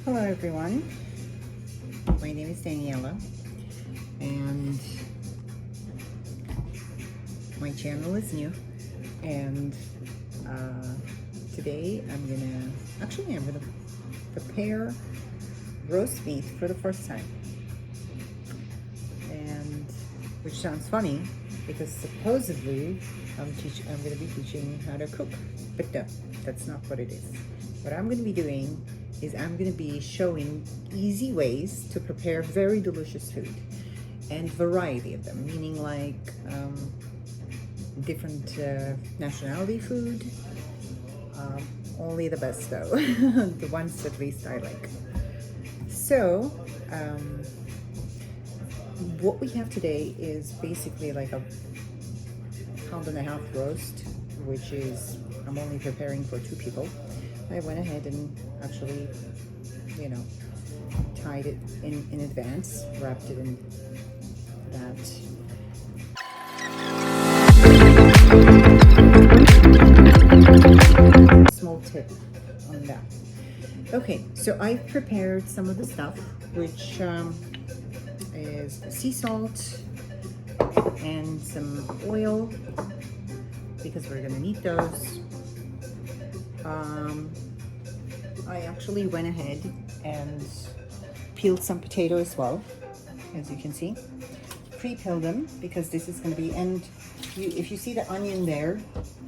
Hello everyone, my name is Daniela and my channel is new, and today I'm gonna prepare roast meat for the first time, and which sounds funny because supposedly I'm gonna be teaching how to cook, but no, that's not what it is. What I'm gonna be doing is I'm going to be showing easy ways to prepare very delicious food, and variety of them, meaning like different nationality food, only the best though, the ones at least I like. So what we have today is basically like a pound-and-a-half roast, which is I'm only preparing for 2 people. I went ahead and actually, tied it in advance, wrapped it in that. Small tip on that. Okay, so I've prepared some of the stuff, which is sea salt and some oil, because we're gonna need those. I actually went ahead and peeled some potato as well, as you can see. Pre-peel them because this is going to be, and if you see the onion there,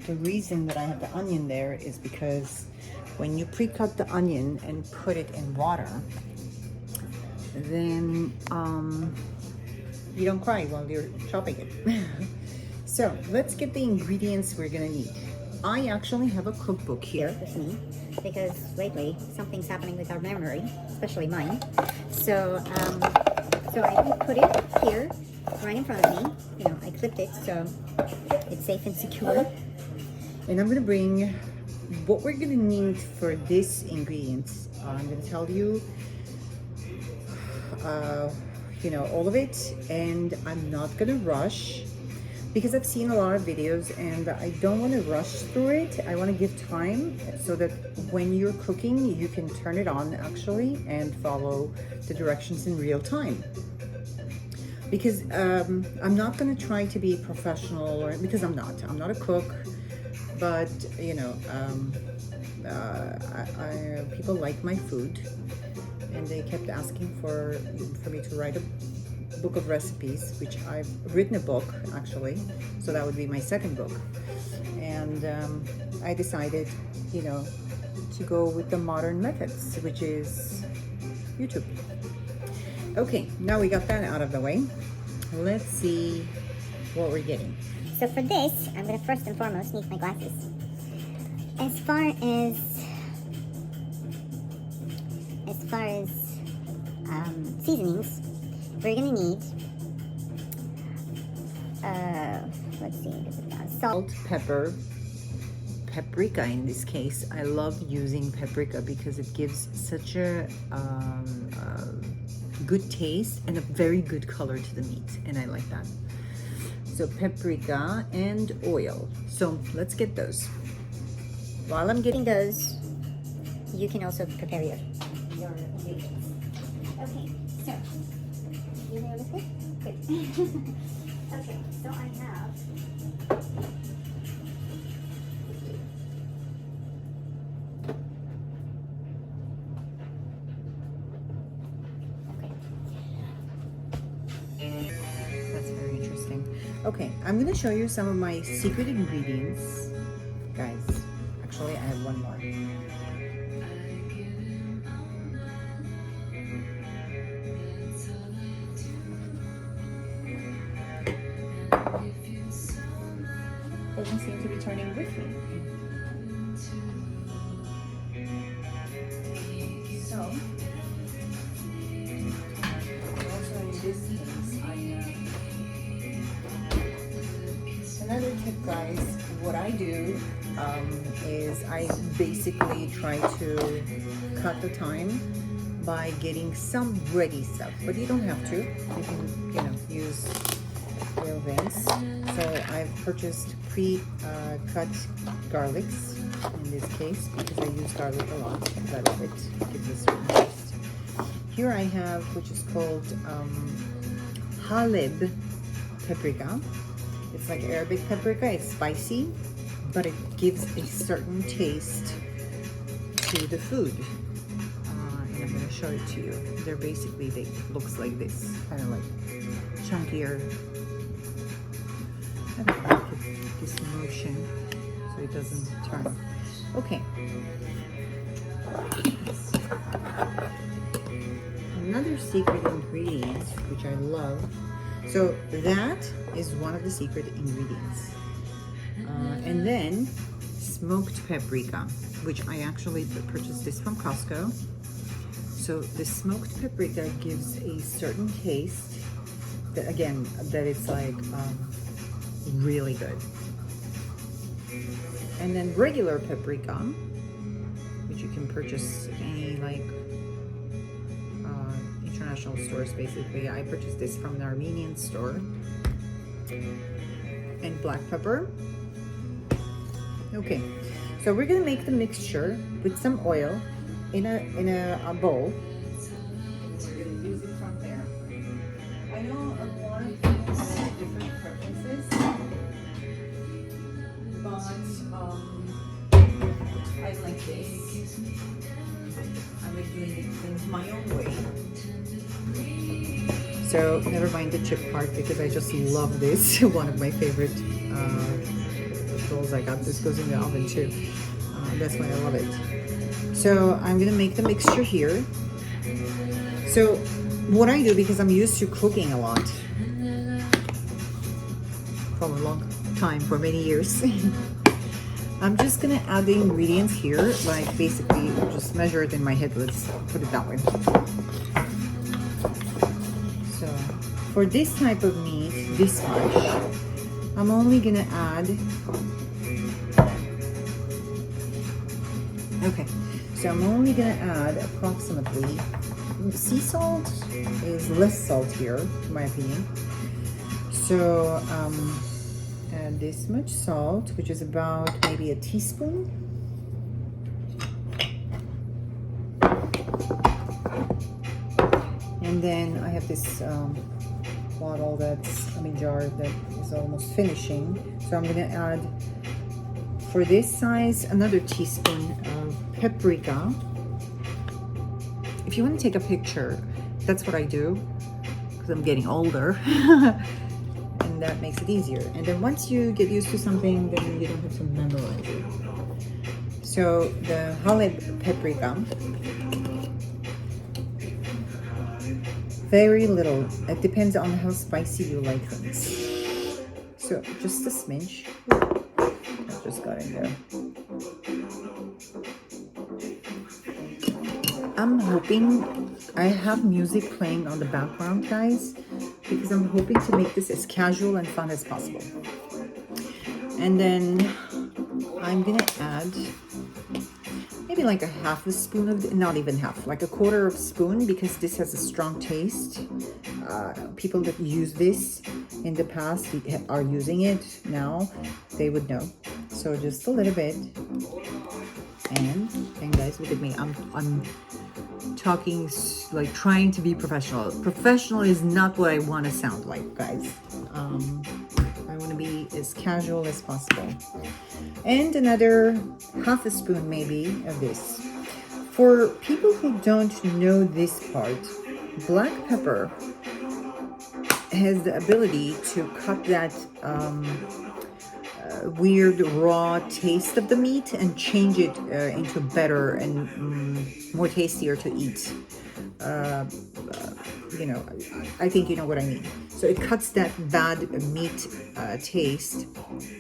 the reason that I have the onion there is because when you pre-cut the onion and put it in water, then you don't cry while you're chopping it. So let's get the ingredients we're gonna need. I actually have a cookbook here with me because lately something's happening with our memory, especially mine. So I put it here right in front of me. I clipped it so it's safe and secure. And I'm gonna bring what we're gonna need for this ingredients. I'm gonna tell you, all of it, and I'm not gonna rush, because I've seen a lot of videos and I don't want to rush through it. I want to give time so that when you're cooking, you can turn it on actually and follow the directions in real time. Because I'm not going to try to be professional, because I'm not a cook, but people like my food, and they kept asking for me to write a book of recipes, which I've written a book actually, so that would be my second book. And I decided to go with the modern methods, which is YouTube. Okay, now we got that out of the way, let's see what we're getting. So for this, I'm gonna first and foremost need my glasses. As far as seasonings, we're gonna need let's see, salt, pepper, paprika in this case. I love using paprika because it gives such a good taste and a very good color to the meat, and I like that. So paprika and oil. So let's get those. While I'm getting those, you can also prepare your ingredients. Okay, so you know this good? Good. Okay, so I have that's very interesting. Okay, I'm gonna show you some of my secret ingredients, guys. Actually, I have one more. Doesn't seem to be turning with me. So, also in this case, another tip, guys. What I do is I basically try to cut the time by getting some ready stuff, but you don't have to. You can, use real veins. So I've purchased pre-cut garlics in this case because I use garlic a lot. I love it. It gives a certain taste. Here I have, which is called Haleb paprika. It's like Arabic paprika. It's spicy, but it gives a certain taste to the food. And I'm going to show it to you. They're basically, they looks like this, kind of like chunkier. I don't know, this motion so it doesn't turn. Okay. Another secret ingredient, which I love. So that is one of the secret ingredients. And then smoked paprika, which I actually purchased this from Costco. So the smoked paprika gives a certain taste that, again, that it's like really good. And then regular paprika, which you can purchase at any like international stores. Basically, I purchased this from an Armenian store. And black pepper. Okay, so we're gonna make the mixture with some oil in a bowl. We're gonna use it from there. I know a lot of people have different preferences, but I like this. I like doing things my own way. So never mind the chip part because I just love this. One of my favorite rolls I got. This goes in the oven too. That's why I love it. So I'm gonna make the mixture here. So what I do, because I'm used to cooking a lot for a long time, for many years, I'm just gonna add the ingredients here, like basically just measure it in my head. Let's put it that way. So for this type of meat, this much, I'm only gonna add, okay, so I'm only gonna add approximately, sea salt is less salt here, in my opinion. So add this much salt, which is about maybe a teaspoon. And then I have this bottle jar that is almost finishing. So I'm gonna add, for this size, another teaspoon of paprika. If you want to take a picture, that's what I do, because I'm getting older. And that makes it easier. And then once you get used to something, then you don't have to memorize it. So the Haleb paprika, very little. It depends on how spicy you like things. So just a smidge. I just got in there. I'm hoping, I have music playing on the background, guys, because I'm hoping to make this as casual and fun as possible. And then I'm gonna add maybe like a half a spoon of, not even half, like a quarter of a spoon, because this has a strong taste. People that use this in the past are using it now, they would know. So just a little bit. And guys, look at me, I'm talking like trying to be professional. Professional is not what I want to sound like, guys. I want to be as casual as possible. And another half a spoon maybe of this. For people who don't know this part, black pepper has the ability to cut that weird raw taste of the meat and change it into better and more tastier to eat. You know, I think you know what I mean. So it cuts that bad meat taste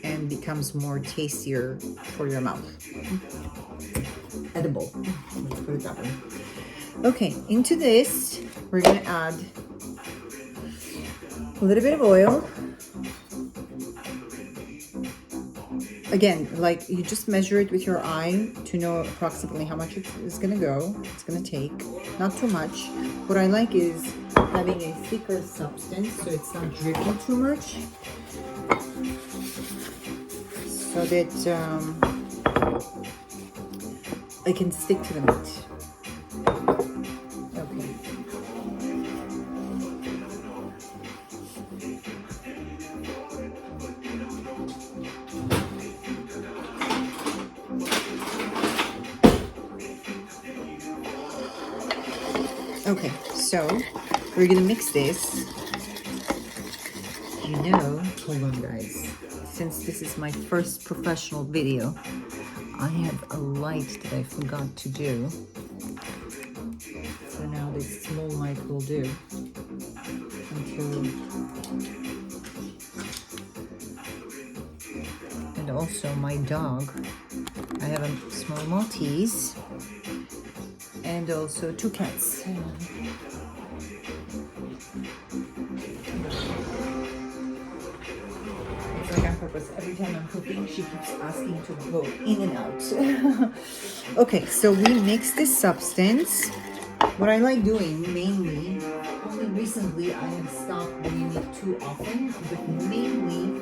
and becomes more tastier for your mouth. Edible. Let's put it that way. Okay, into this, we're gonna add a little bit of oil. Again, like you just measure it with your eye to know approximately how much it is gonna go. It's gonna take, not too much. What I like is having a thicker substance so it's not dripping too much, so that it can stick to the meat. Okay. Okay, so we're gonna mix this. Hold on guys. Since this is my first professional video, I have a light that I forgot to do. So now this small light will do until, and also my dog. I have a small Maltese and also 2 cats. It's like on purpose. Every time I'm cooking, she keeps asking to go in and out. Okay, so we mix this substance. What I like doing mainly, only recently I have stopped doing it too often, but mainly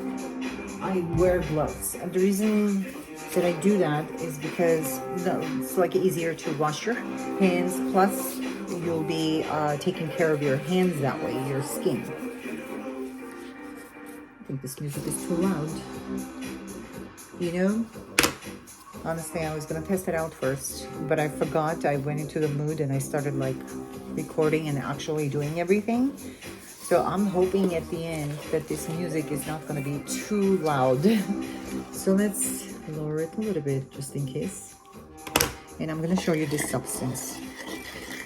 I wear gloves. And the reason that I do that is because it's like easier to wash your hands, plus you'll be taking care of your hands that way, your skin. I think this music is too loud. Honestly, I was gonna test it out first, but I forgot. I went into the mood and I started like recording and actually doing everything. So I'm hoping at the end that this music is not gonna be too loud. So let's lower it a little bit just in case. And I'm gonna show you this substance.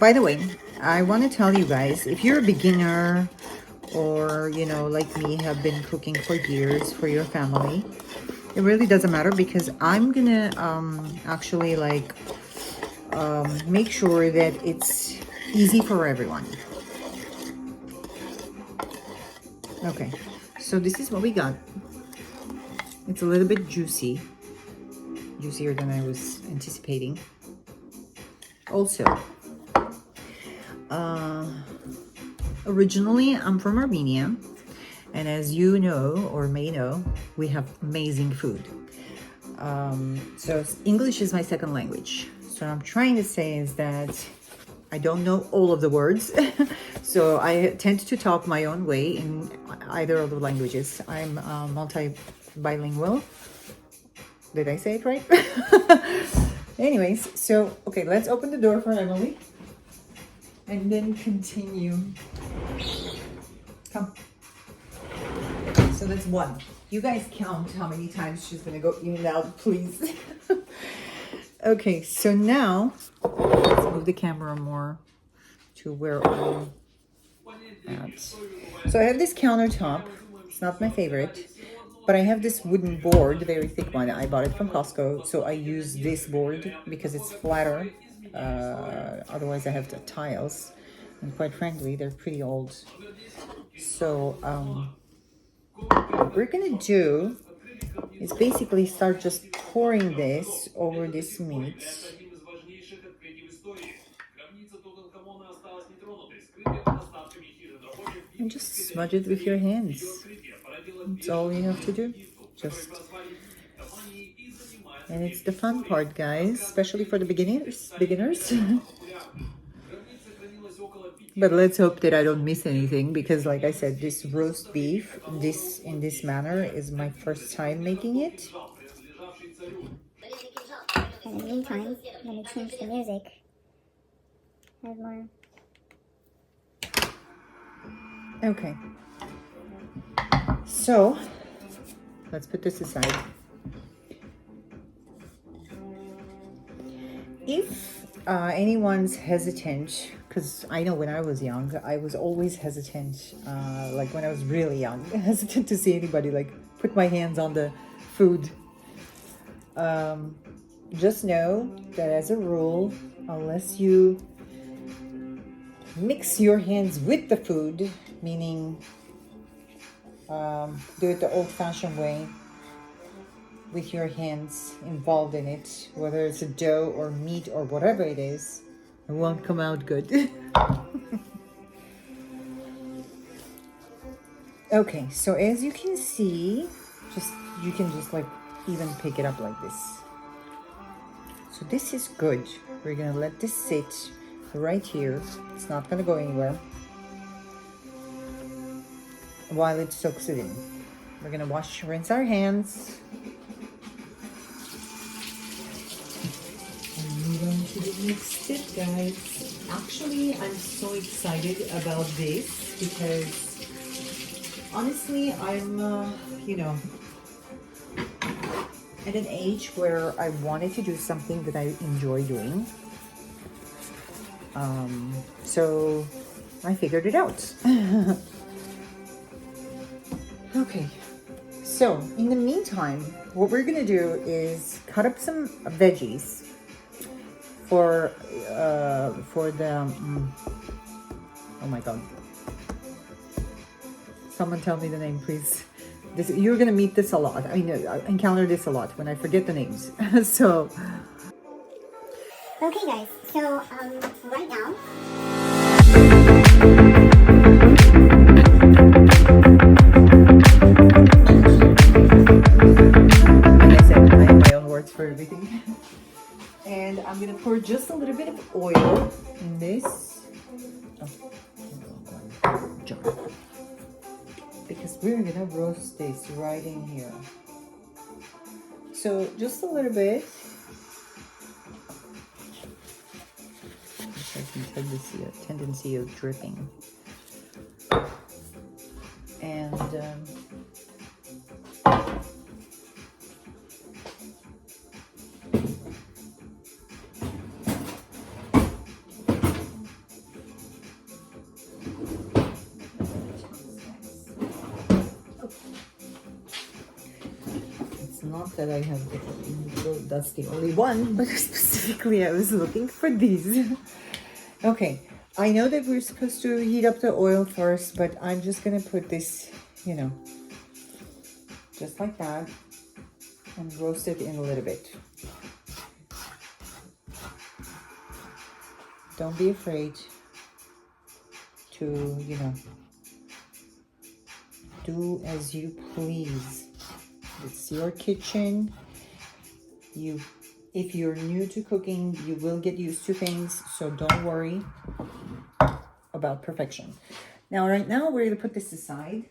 By the way, I want to tell you guys, if you're a beginner or like me, have been cooking for years for your family, it really doesn't matter, because I'm gonna actually like make sure that it's easy for everyone. Okay, so this is what we got. It's a little bit juicier than I was anticipating. Also, originally I'm from Armenia, and as you know or may know, we have amazing food. So English is my second language. So what I'm trying to say is that I don't know all of the words. So I tend to talk my own way in either of the languages. I'm multi-bilingual. Did I say it right? Anyways, so, okay, let's open the door for Emily. And then continue. Come. So that's 1. You guys count how many times she's gonna go in and out, please. Okay, so now let's move the camera more to where I'm at. So I have this countertop. It's not my favorite, but I have this wooden board, very thick one. I bought it from Costco, so I use this board because it's flatter. Otherwise I have the tiles, and quite frankly, they're pretty old. So what we're gonna do is basically start just pouring this over this meat. And just smudge it with your hands. That's all you have to do. And it's the fun part, guys, especially for the beginners. But let's hope that I don't miss anything, because like I said, this roast beef, in this manner, is my first time making it. In the meantime, let me change the music. Have more. Okay. So, let's put this aside. If anyone's hesitant, because I know when I was young, I was always hesitant, like when I was really young, hesitant to see anybody like put my hands on the food. Just know that as a rule, unless you mix your hands with the food, meaning do it the old-fashioned way, with your hands involved in it, whether it's a dough or meat or whatever it is, it won't come out good. Okay, so as you can see, you can just like even pick it up like this. So this is good. We're gonna let this sit right here. It's not gonna go anywhere while it soaks it in. We're gonna rinse our hands. And move on to the next step, guys. Actually, I'm so excited about this because honestly, I'm, at an age where I wanted to do something that I enjoy doing. So I figured it out. Okay, so in the meantime, what we're gonna do is cut up some veggies for the oh my god, someone tell me the name, please. This, you're gonna meet this a lot. I mean, I encounter this a lot when I forget the names. So Okay, guys. So right now. like I said, I have my own words for everything. And I'm gonna pour just a little bit of oil in this jar because we're gonna roast this right in here. So just a little bit. There's a tendency of dripping. And it's not that I have that's the only one, but specifically I was looking for these. Okay, I know that we're supposed to heat up the oil first, but I'm just gonna put this, just like that, and roast it in a little bit. Don't be afraid to, do as you please. It's your kitchen. If you're new to cooking, you will get used to things, so don't worry about perfection. Now, right now, we're gonna put this aside.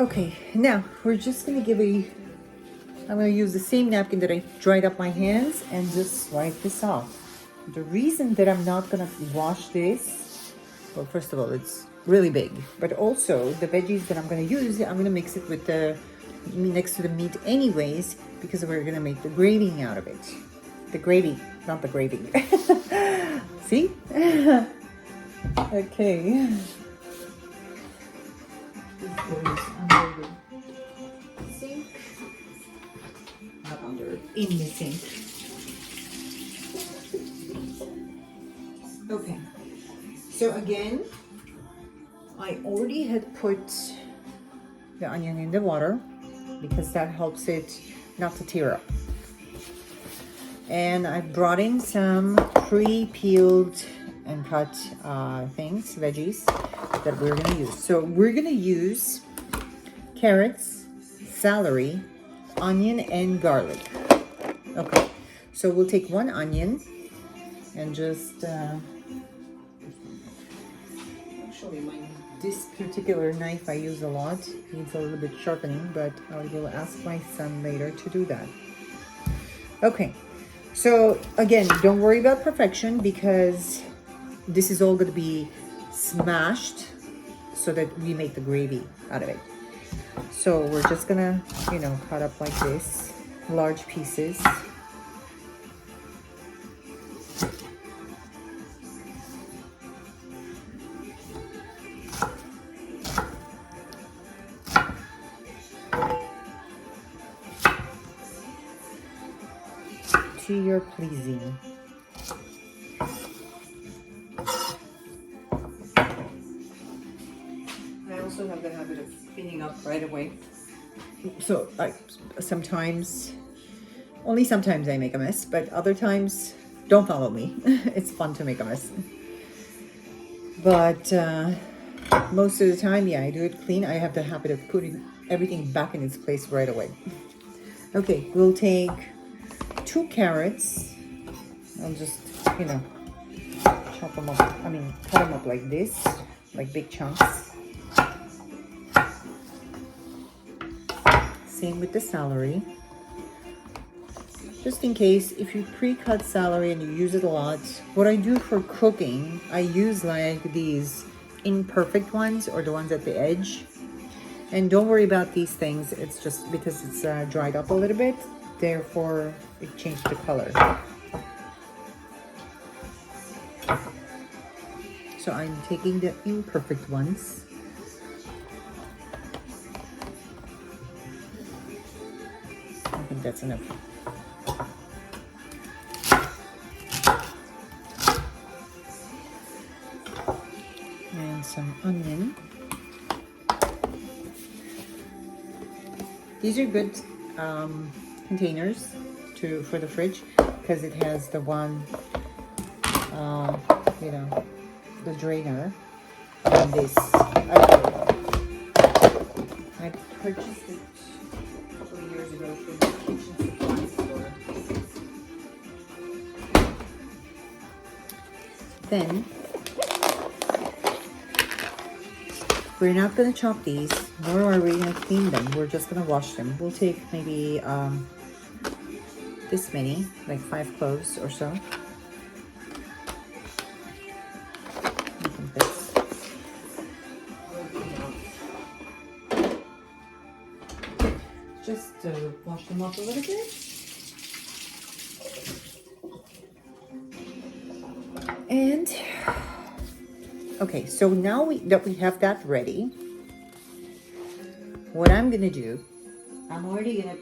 Okay, now we're just gonna I'm gonna use the same napkin that I dried up my hands and just wipe this off. The reason that I'm not gonna wash this, well, first of all, it's really big, but also the veggies that I'm gonna use, I'm gonna mix it with next to the meat anyways, because we're gonna make the gravy out of it. The gravy, not the gravy. See? Okay. This goes under the sink. Not under, in the sink. Okay. So again, I already had put the onion in the water because that helps it not to tear up. And I brought in some pre-peeled and cut veggies that we're gonna use. So we're gonna use carrots, celery, onion, and garlic. Okay, so we'll take one onion and just actually this particular knife I use a lot needs a little bit sharpening, but I will ask my son later to do that. Okay, so again, don't worry about perfection because this is all going to be smashed so that we make the gravy out of it. So we're just gonna, cut up like this, large pieces. To your pleasing. I also have the habit of cleaning up right away. So only sometimes I make a mess, but other times, don't follow me. It's fun to make a mess. But most of the time, yeah, I do it clean. I have the habit of putting everything back in its place right away. Okay, we'll take 2 carrots. I'll just, chop them up. Cut them up like this, like big chunks. Same with the celery. just in case if you pre-cut celery and you use it a lot. What I do for cooking, I use like these imperfect ones or the ones at the edge. And don't worry about these things, it's just because it's dried up a little bit, therefore it changed the color. So I'm taking the imperfect ones. I think that's enough. And some onion. These are good containers for the fridge because it has the one, you know, the drainer. And this, I purchased it a couple of years ago from the kitchen supply store. Then we're not going to chop these, nor are we going to clean them. We're just going to wash them. We'll take maybe this many, like 5 cloves or so. Just to wash them up a little bit. And okay, so now that we have that ready, what I'm gonna do, I'm already gonna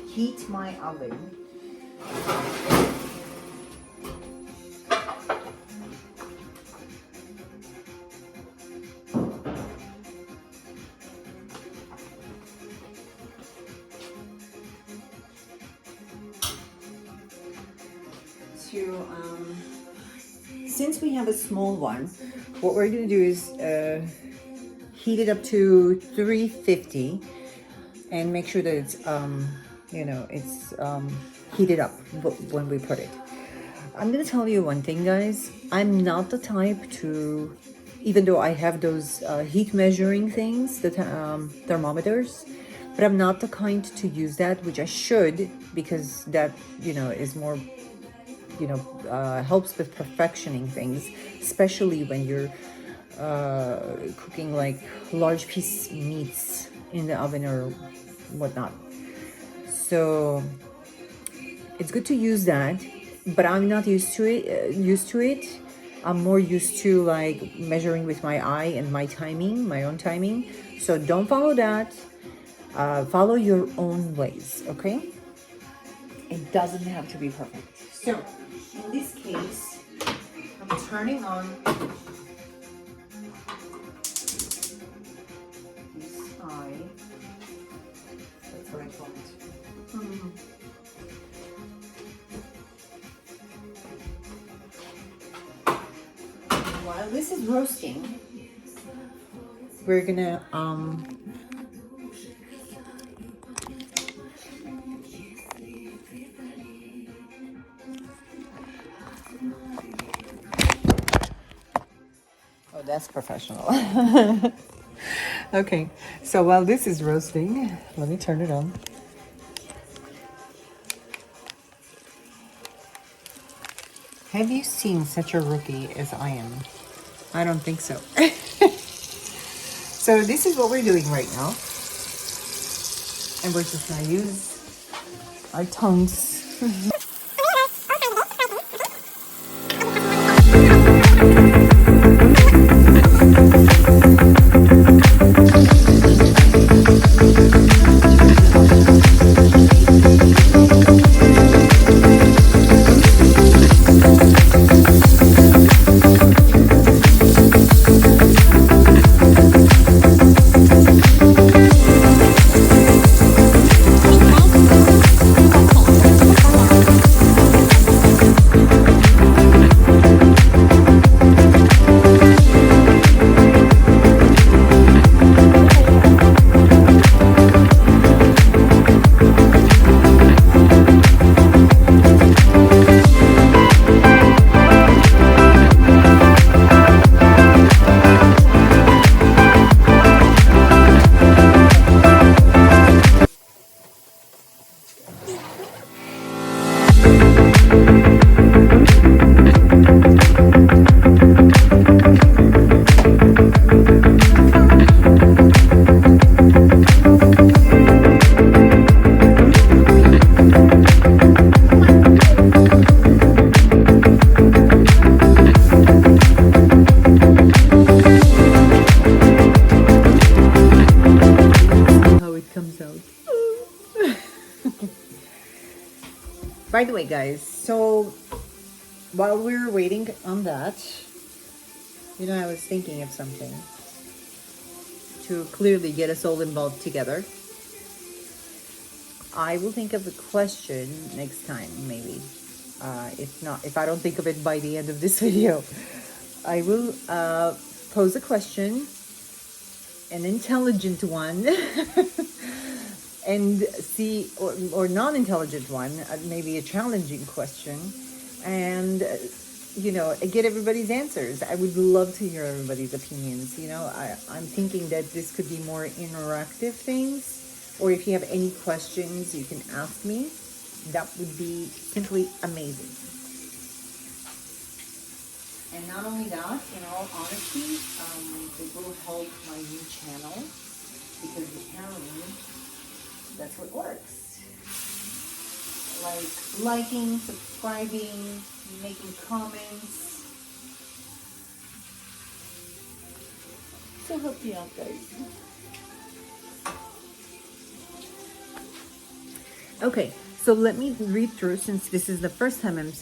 heat my oven. Since we have a small one, what we're going to do is heat it up to 350 and make sure that it's you know, it's heated up when we put it. I'm going to tell you one thing, guys. I'm not the type to, even though I have those heat measuring things, the thermometers, but I'm not the kind to use that, which I should, because that, you know, is more, you know, helps with perfectioning things, especially when you're cooking like large piece meats in the oven or whatnot. So it's good to use that, but I'm not used to it. I'm more used to like measuring with my eye and my timing, my own timing. So don't follow that. Follow your own ways, okay? It doesn't have to be perfect. So in this case, I'm turning on this eye. That's what I call it. While this is roasting, we're gonna oh, that's professional. Okay, so while this is roasting, let me turn it on. Have you seen such a rookie as I am? I don't think so. So this is what we're doing right now. And we're just gonna use our tongues. By the way, guys, so while we were waiting on that, I was thinking of something to clearly get us all involved together. I will think of a question next time, maybe. If not, if I don't think of it by the end of this video, I will pose a question, an intelligent one, and see, or non-intelligent one, maybe a challenging question, and get everybody's answers. I would love to hear everybody's opinions. I'm thinking that this could be more interactive things, or if you have any questions you can ask me, that would be simply amazing. And not only that, in all honesty, it will help my new channel, because apparently that's what works. Like liking, subscribing, making comments. So help me out, guys. Okay, so let me read through, since this is the first time I'm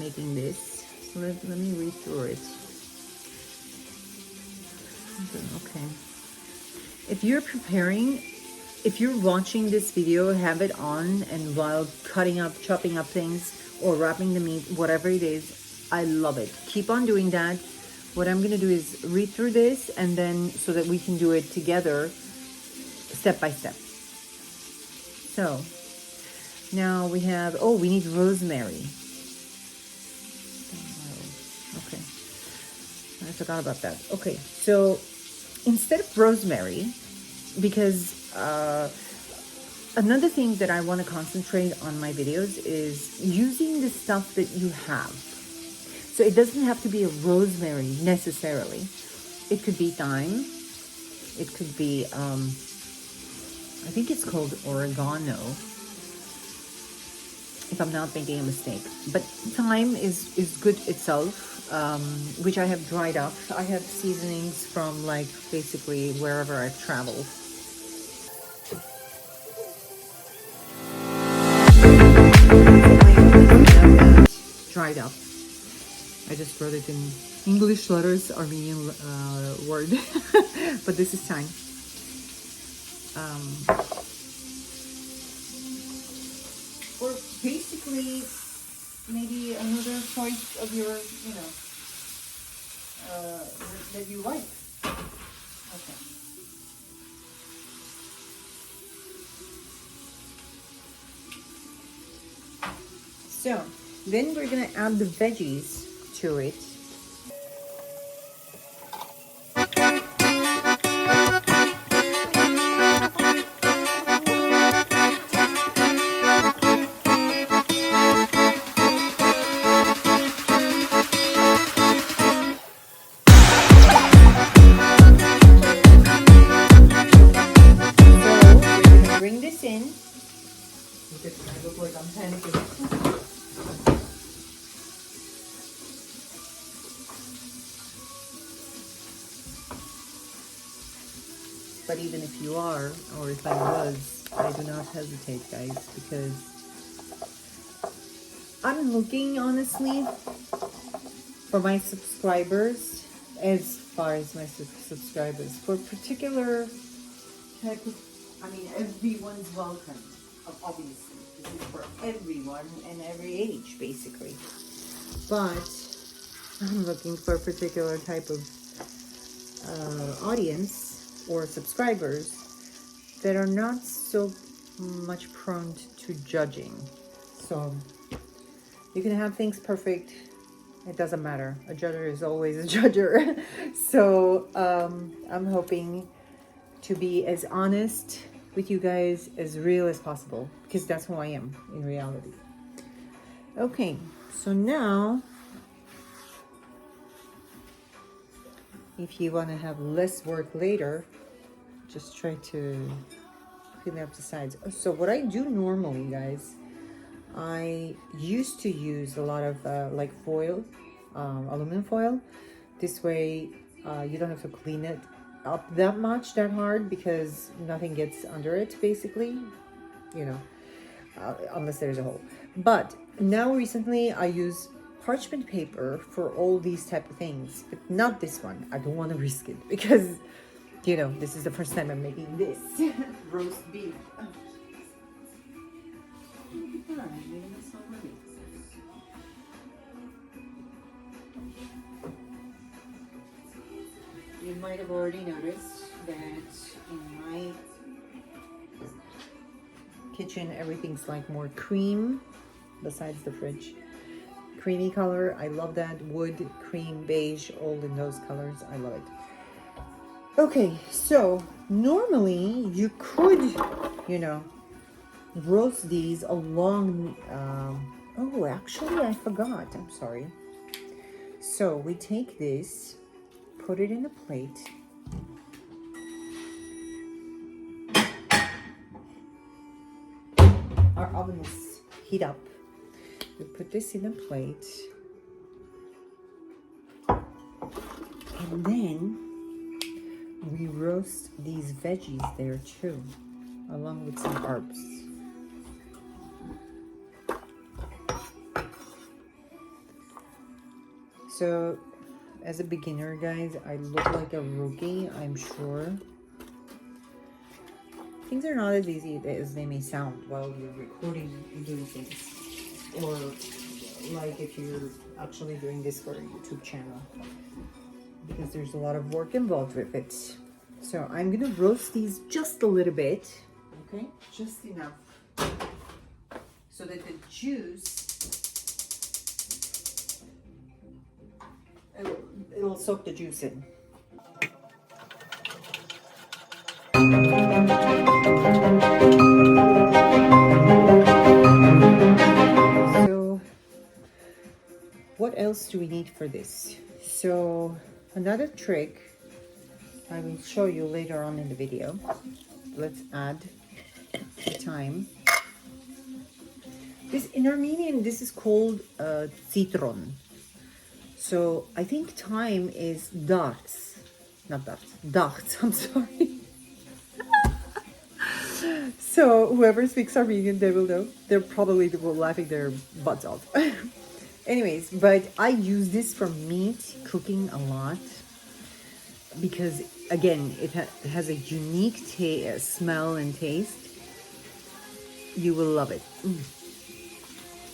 making this. So let me read through it. Okay. If you're watching this video, have it on, and while cutting up, chopping up things, or wrapping the meat, whatever it is, I love it. Keep on doing that. What I'm going to do is read through this, and then so that we can do it together, step by step. So, now we have, we need rosemary. Okay. I forgot about that. Okay, so instead of rosemary, because another thing that I want to concentrate on my videos is using the stuff that you have. So it doesn't have to be a rosemary necessarily. It could be thyme. It could be, I think it's called oregano, if I'm not making a mistake. But thyme is good itself, which I have dried up. I have seasonings from basically wherever I've traveled. Dried up. I just wrote it in English letters, Armenian word, but this is thyme. Or basically, maybe another choice of your, that you like. Okay. So, then we're gonna add the veggies to it. Bring this in. Look like I'm panicking. But even if you are, or if I was, I do not hesitate, guys, because I'm looking, honestly, for my subscribers, as far as my subscribers, for particular type of, everyone's welcome, obviously. This is for everyone and every age, basically. But I'm looking for a particular type of audience or subscribers that are not so much prone to judging. So you can have things perfect. It doesn't matter. A judger is always a judger. So I'm hoping to be as honest with you guys, as real as possible, because that's who I am in reality. Okay, so now, if you want to have less work later, just try to clean up the sides. So what I do normally, guys, I used to use a lot of foil, aluminum foil. This way you don't have to clean it up that much, that hard, because nothing gets under it, basically, unless there's a hole. But now recently I use parchment paper for all these type of things, but not this one. I don't want to risk it because, you know, this is the first time I'm making this roast beef. Oh. Look at that, I'm making this already. You might have already noticed that in my kitchen everything's like more cream besides the fridge. Creamy color, I love that. Wood, cream, beige, all in those colors, I love it. Okay, so normally you could, you know, roast these along, oh, actually I forgot, I'm sorry. So we take this, put it in a plate. Our oven is heat up. We put this in a plate. And then we roast these veggies there too, along with some herbs. So, as a beginner, guys, I look like a rookie, I'm sure. Things are not as easy as they may sound while you're recording and doing things. Or like if you're actually doing this for a YouTube channel. Because there's a lot of work involved with it. So I'm gonna roast these just a little bit. Okay, just enough. So that the juice, it'll soak the juice in. So what else do we need for this? So another trick I will show you later on in the video. Let's add the thyme. This in Armenian, this is called citron. So I think thyme is darts, not darts, darts, I'm sorry. So whoever speaks Armenian, they will know. They're probably laughing their butts off. Anyways, but I use this for meat cooking a lot because, again, it has a unique smell and taste. You will love it.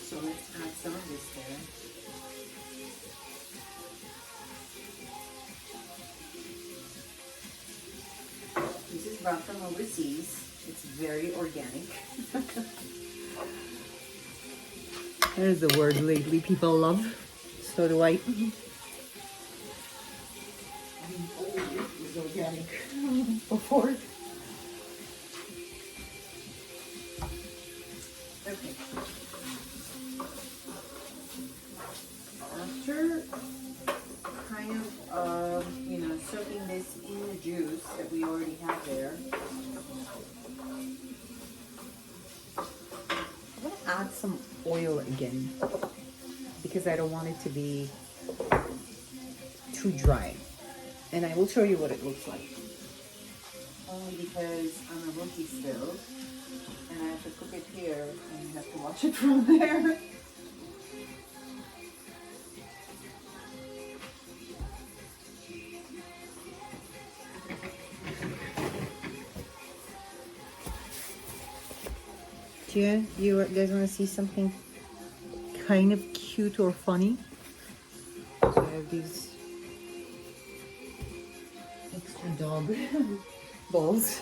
So let's add some of this there. This is brought from overseas. It's very organic. There's the word lately people love. So do I. It was organic before. Okay. After kind of, you know, soaking this in the juice that we already have there, I'm going to add some oil again because I don't want it to be too dry. And I will show you what it looks like. Only because I'm a rookie still and I have to cook it here and you have to watch it from there. Yeah, you guys want to see something kind of cute or funny? So I have these extra dog balls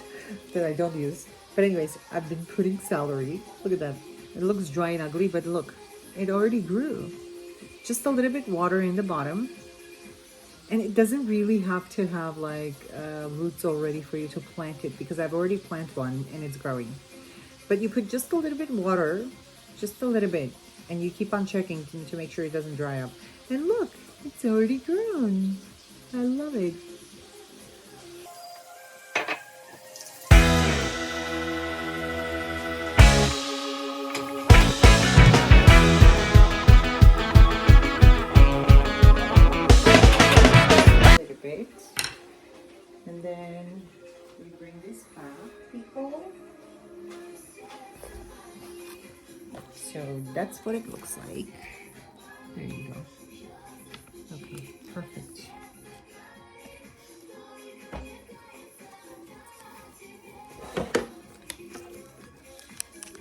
that I don't use. But anyways, I've been putting celery. Look at that. It looks dry and ugly, but look, it already grew. Just a little bit water in the bottom. And it doesn't really have to have like roots already for you to plant it because I've already planted one and it's growing. But you put just a little bit water, just a little bit, and you keep on checking to make sure it doesn't dry up. And look, it's already grown. I love it. A little bit. And then we bring this back, people. So that's what it looks like. There you go. Okay, perfect.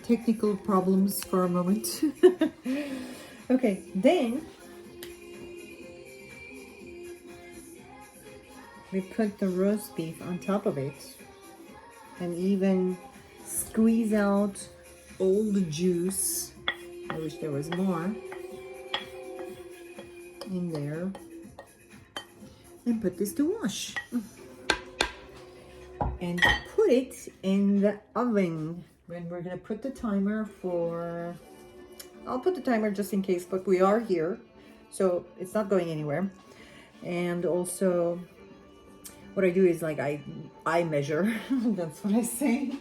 Technical problems for a moment. Okay, then we put the roast beef on top of it and even squeeze out all the juice. I wish there was more in there. And put this to wash. And put it in the oven. When we're gonna put the timer for, I'll put the timer just in case, but we are here, so it's not going anywhere. And also, what I do is like I measure. That's what I say.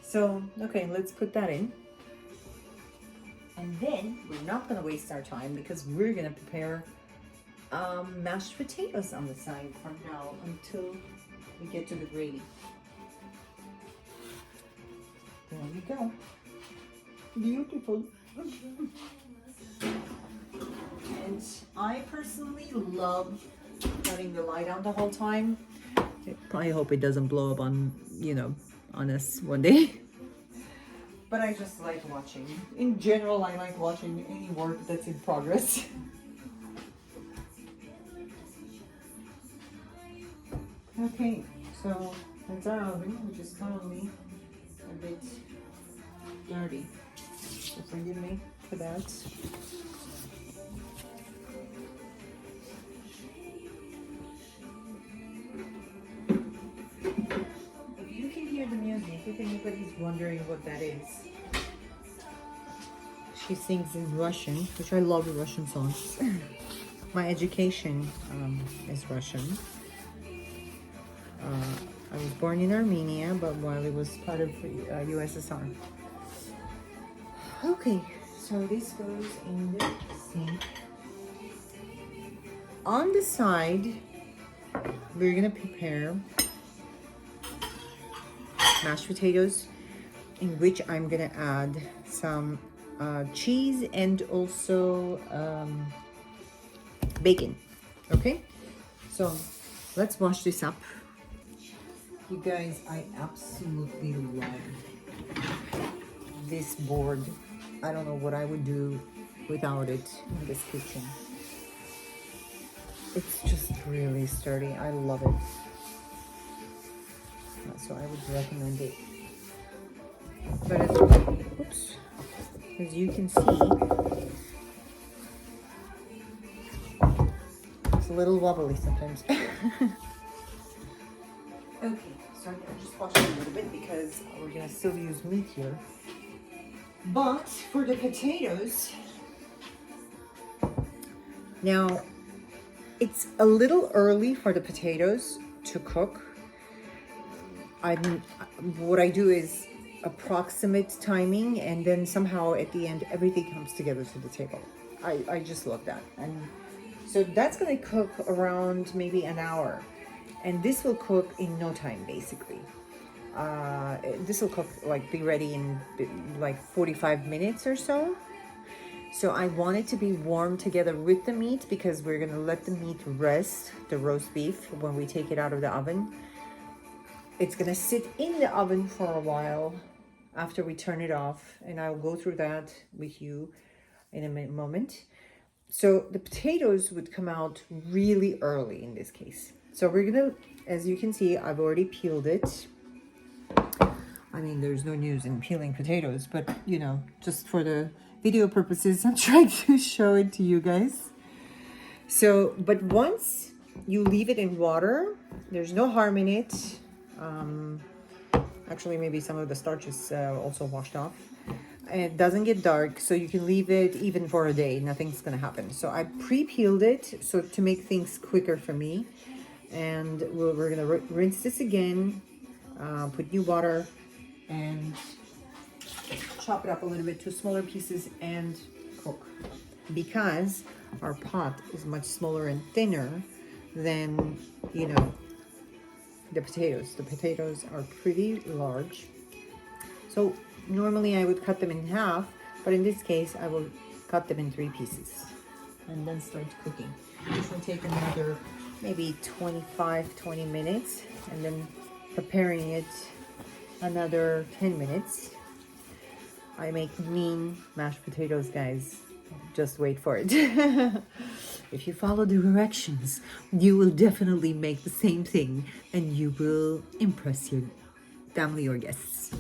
So okay, let's put that in. And then we're not gonna waste our time because we're gonna prepare mashed potatoes on the side from now until we get to the gravy. There we go. Beautiful. And I personally love having the light on the whole time. I hope it doesn't blow up on, you know, on us one day. But I just like watching. In general, I like watching any work that's in progress. Okay, so that's our oven, which is currently a bit dirty. So forgive me for that. If you can hear the music, if anybody's wondering what that is, she sings in Russian, which I love the Russian songs. My education is Russian. I was born in Armenia, but while it was part of USSR. Okay, so this goes in the sink. On the side, we're gonna prepare mashed potatoes, in which I'm gonna add some cheese and also bacon. Okay, so let's wash this up. You guys, I absolutely love this board. I don't know what I would do without it in this kitchen. It's just really sturdy. I love it. So I would recommend it. But as you can see, it's a little wobbly sometimes. Okay, so I'm gonna just wash it a little bit because we're gonna still use meat here. But for the potatoes, now it's a little early for the potatoes to cook. What I do is approximate timing, and then somehow at the end everything comes together to the table. I just love that. And so that's gonna cook around maybe an hour. And this will cook in no time, basically. This will cook, like, be ready in like 45 minutes or so. So I want it to be warm together with the meat because we're gonna let the meat rest, the roast beef, when we take it out of the oven. It's gonna sit in the oven for a while after we turn it off, and I'll go through that with you in a moment. So the potatoes would come out really early in this case. So we're gonna, as you can see, I've already peeled it. I mean, there's no news in peeling potatoes, but you know, just for the video purposes, I'm trying to show it to you guys. So, but once you leave it in water, there's no harm in it. Actually, maybe some of the starch is also washed off. It doesn't get dark, so you can leave it even for a day. Nothing's gonna happen. So I pre-peeled it so to make things quicker for me. And we're gonna rinse this again, put new water, and chop it up a little bit to smaller pieces and cook. Because our pot is much smaller and thinner than, you know, the potatoes. The potatoes are pretty large. So normally I would cut them in half, But in this case, I will cut them in 3 pieces and then start cooking. This will take another maybe 20 minutes, and then preparing it another 10 minutes. I make mean mashed potatoes, guys. Just wait for it. If you follow the directions, you will definitely make the same thing, and you will impress your family or guests.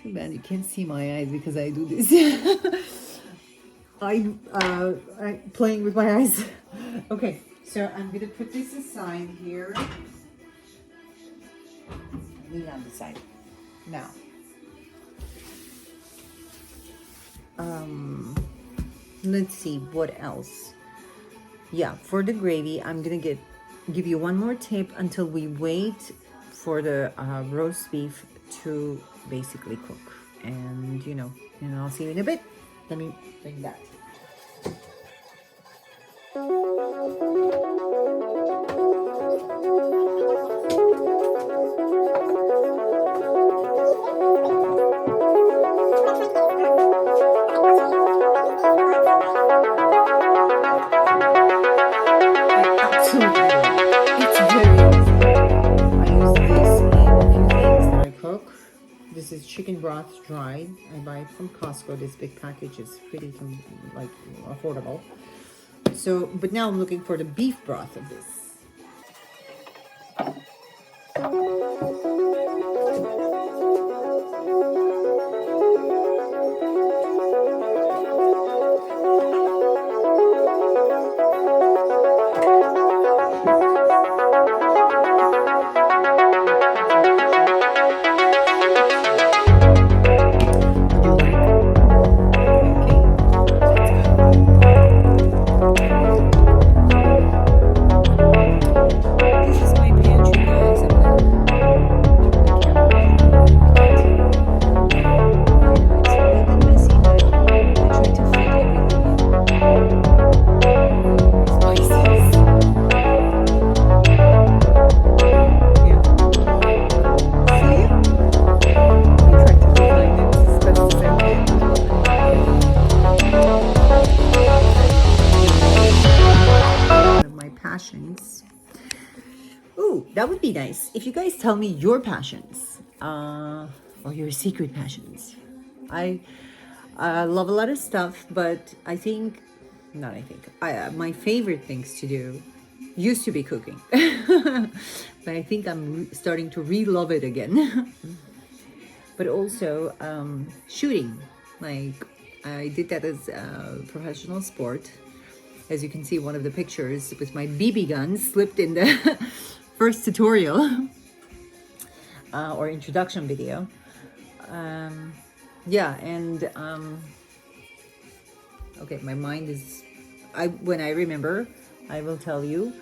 Too bad you can't see my eyes because I do this. I'm playing with my eyes. Okay, so I'm gonna put this aside here. Lean on the side. Now, let's see what else. Yeah, for the gravy, I'm gonna give you one more tip until we wait for the roast beef to basically cook. And and I'll see you in a bit. Let me bring that. This is chicken broth dried. I buy it from Costco. This big package is pretty like affordable. So, but now I'm looking for the beef broth of this. Ooh, that would be nice if you guys tell me your passions or your secret passions. I love a lot of stuff, but my favorite things to do used to be cooking, but I think I'm starting to re-love it again. But also shooting, like I did that as a professional sport. As you can see, one of the pictures with my BB gun slipped in the first tutorial or introduction video. Okay, my mind is, when I remember, I will tell you.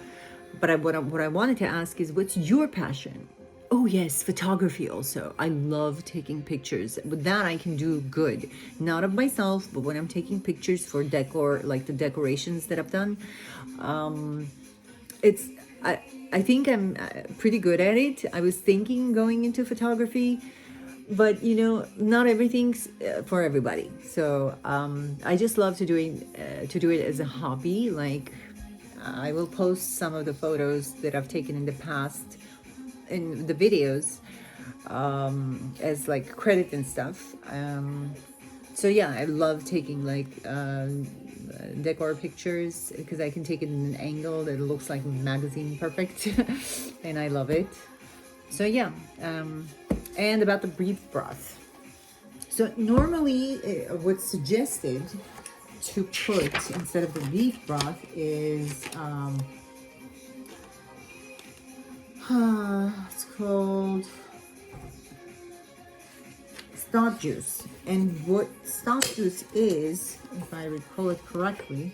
But what I wanted to ask is, what's your passion? Oh yes, photography also. I love taking pictures. But that I can do good. Not of myself, but when I'm taking pictures for decor, like the decorations that I've done, I think I'm pretty good at it. I was thinking going into photography, but not everything's for everybody. So I just love to do it as a hobby. Like I will post some of the photos that I've taken in the past in the videos as like credit and stuff. So yeah, I love taking like decor pictures because I can take it in an angle that looks like magazine perfect and I love it. So yeah, and about the beef broth. So normally what's suggested to put instead of the beef broth is it's called stock juice. And what stock juice is, if I recall it correctly,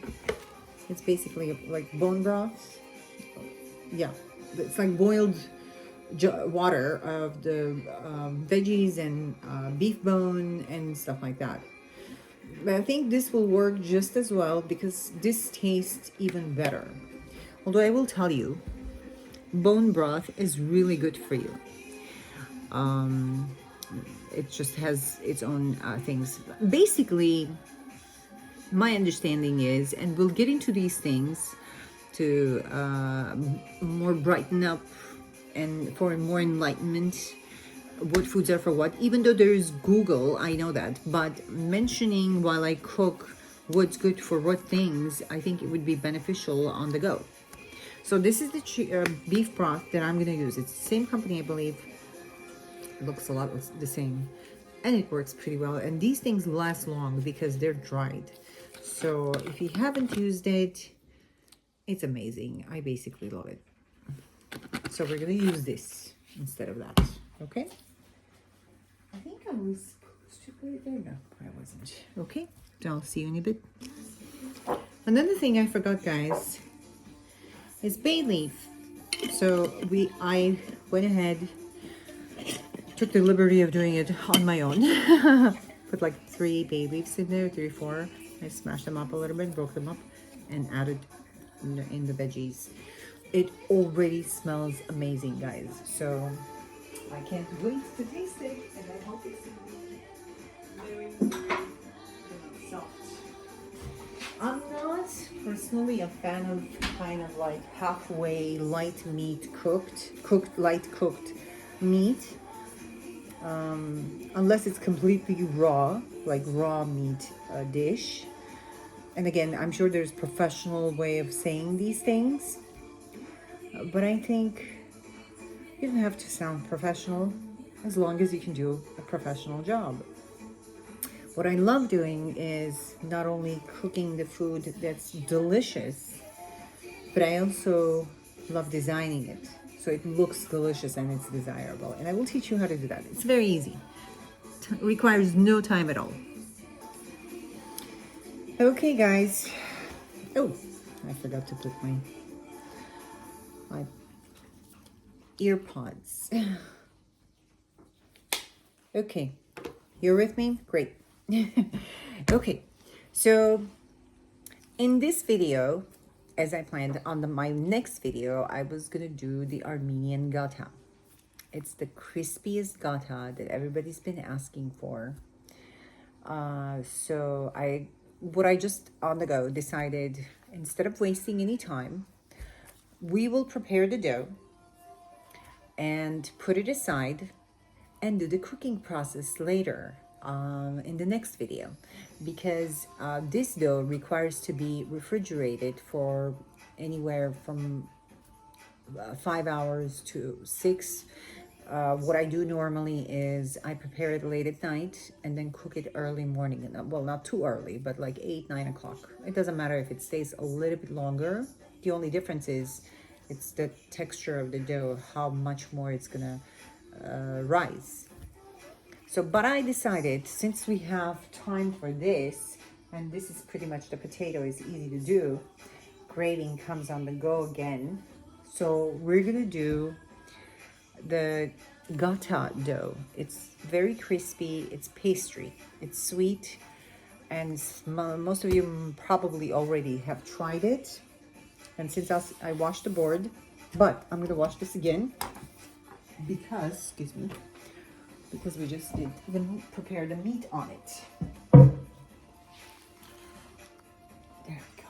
it's basically like bone broth. Yeah, it's like boiled water of the veggies and beef bone and stuff like that. But I think this will work just as well because this tastes even better. Although I will tell you, bone broth is really good for you. it just has its own things. Basically, my understanding is, and we'll get into these things to more brighten up and for more enlightenment, what foods are for what. Even though there's Google, I know that, but mentioning while I cook what's good for what things, I think it would be beneficial on the go. So this is the beef broth that I'm gonna use. It's the same company, I believe. It looks a lot the same, and it works pretty well. And these things last long because they're dried. So if you haven't used it, it's amazing. I basically love it. So we're gonna use this instead of that, okay? I think I was supposed to put it there. No, I wasn't. Okay, so I'll see you in a bit. Another thing I forgot, guys, is bay leaf. So I went ahead, took the liberty of doing it on my own. Put like 3 bay leaves in there, 3 or 4. I smashed them up a little bit, broke them up, and added in the veggies. It already smells amazing, guys. So I can't wait to taste it, and I hope it's very, very soft. I'm not personally a fan of kind of like halfway light meat light cooked meat. Unless it's completely raw, like raw meat dish. And again, I'm sure there's professional way of saying these things, but I think you don't have to sound professional as long as you can do a professional job. What I love doing is not only cooking the food that's delicious, but I also love designing it so it looks delicious and it's desirable. And I will teach you how to do that. It's very easy. It requires no time at all. Okay, guys. Oh, I forgot to put my ear pods. Okay, you're with me? Great. Okay, so in this video, as I planned on my next video, I was gonna do the Armenian Gata. It's the crispiest Gata that everybody's been asking for. So I just on the go decided, instead of wasting any time, we will prepare the dough and put it aside and do the cooking process later in the next video, because this dough requires to be refrigerated for anywhere from 5 hours to 6. What I do normally is I prepare it late at night and then cook it early morning. Well, not too early, but like 8, 9 o'clock. It doesn't matter if it stays a little bit longer. The only difference is it's the texture of the dough, how much more it's gonna rise. So, but I decided, since we have time for this, and this is pretty much, the potato is easy to do, grating comes on the go again. So we're gonna do the Gata dough. It's very crispy, it's pastry, it's sweet, and most of you probably already have tried it. And since I washed the board, but I'm gonna wash this again because, because we just did prepare the meat on it. There we go.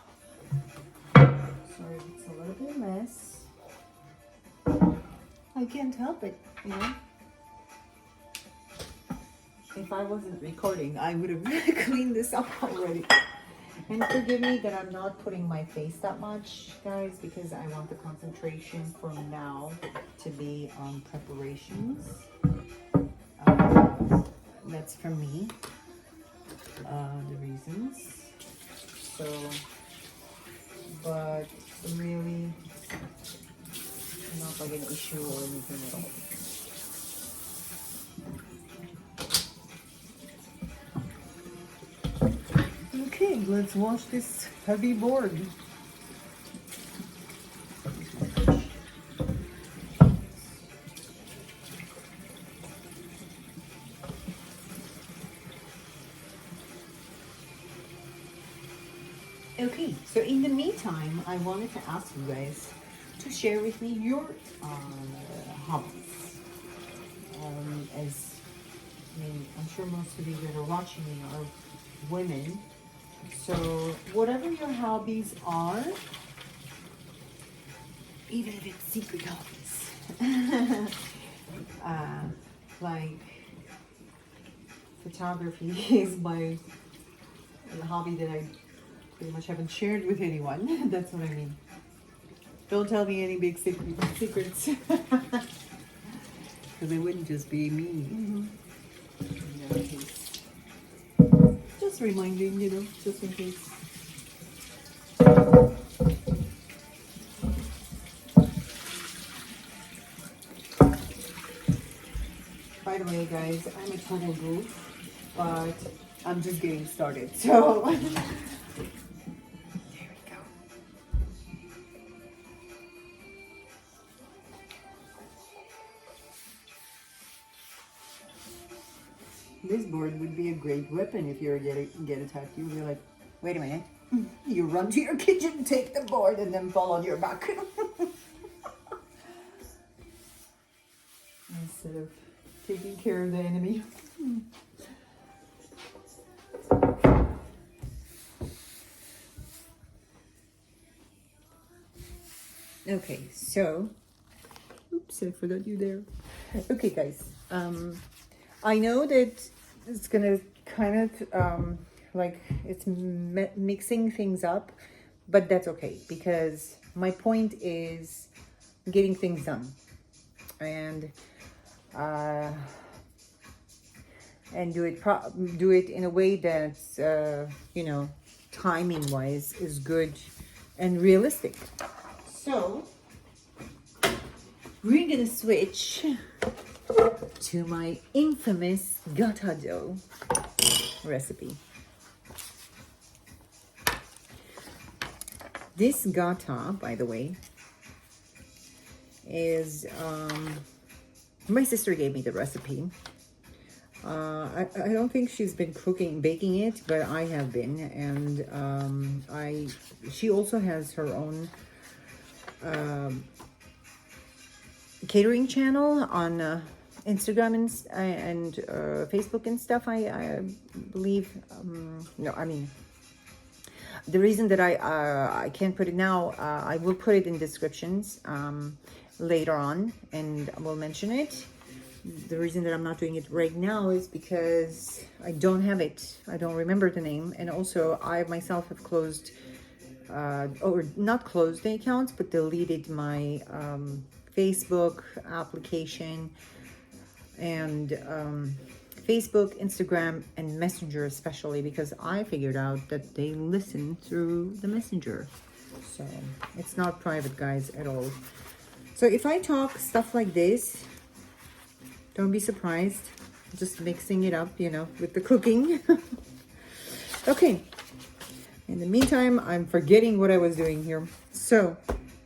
Sorry, it's a little bit of a mess. I can't help it, you know. If I wasn't recording, I would have cleaned this up already. And forgive me that I'm not putting my face that much, guys, because I want the concentration from now to be on preparations. That's for me, the reasons. So, but really, not like an issue or anything at all. Okay, let's wash this heavy board. Okay, so in the meantime, I wanted to ask you guys to share with me your hobbies. As I mean, I'm sure most of you that are watching me are women. So whatever your hobbies are, even if it's secret hobbies, like photography is my hobby that I pretty much haven't shared with anyone. That's what I mean. Don't tell me any big secrets. Because it wouldn't just be me. In that case. Just reminding, you know, just in case. By the way, guys, I'm a total goof, but I'm just getting started. So, there we go. This board would be a great weapon if you were get attacked. You'd be like, wait a minute. You run to your kitchen, take the board, and then fall on your back. Instead of taking care of the enemy. Okay, so, oops, I forgot you there. Okay, guys, I know that it's gonna kind of, like, it's mixing things up, but that's okay, because my point is getting things done. And do it in a way that's you know, timing wise is good and realistic. So we're gonna switch to my infamous Gata dough recipe. This Gata, by the way, is my sister gave me the recipe. I don't think she's been baking it, but I have been, and she also has her own catering channel on Instagram and Facebook and stuff. I believe. No, I mean, the reason that I can't put it now, I will put it in descriptions later on, and I will mention it. The reason that I'm not doing it right now is because I don't have it. I don't remember the name. And also I myself have closed, or not closed the accounts, but deleted my Facebook application and Facebook, Instagram, and Messenger especially, because I figured out that they listen through the Messenger. So it's not private, guys, at all. So if I talk stuff like this, don't be surprised. Just mixing it up, you know, with the cooking. Okay. In the meantime, I'm forgetting what I was doing here. So,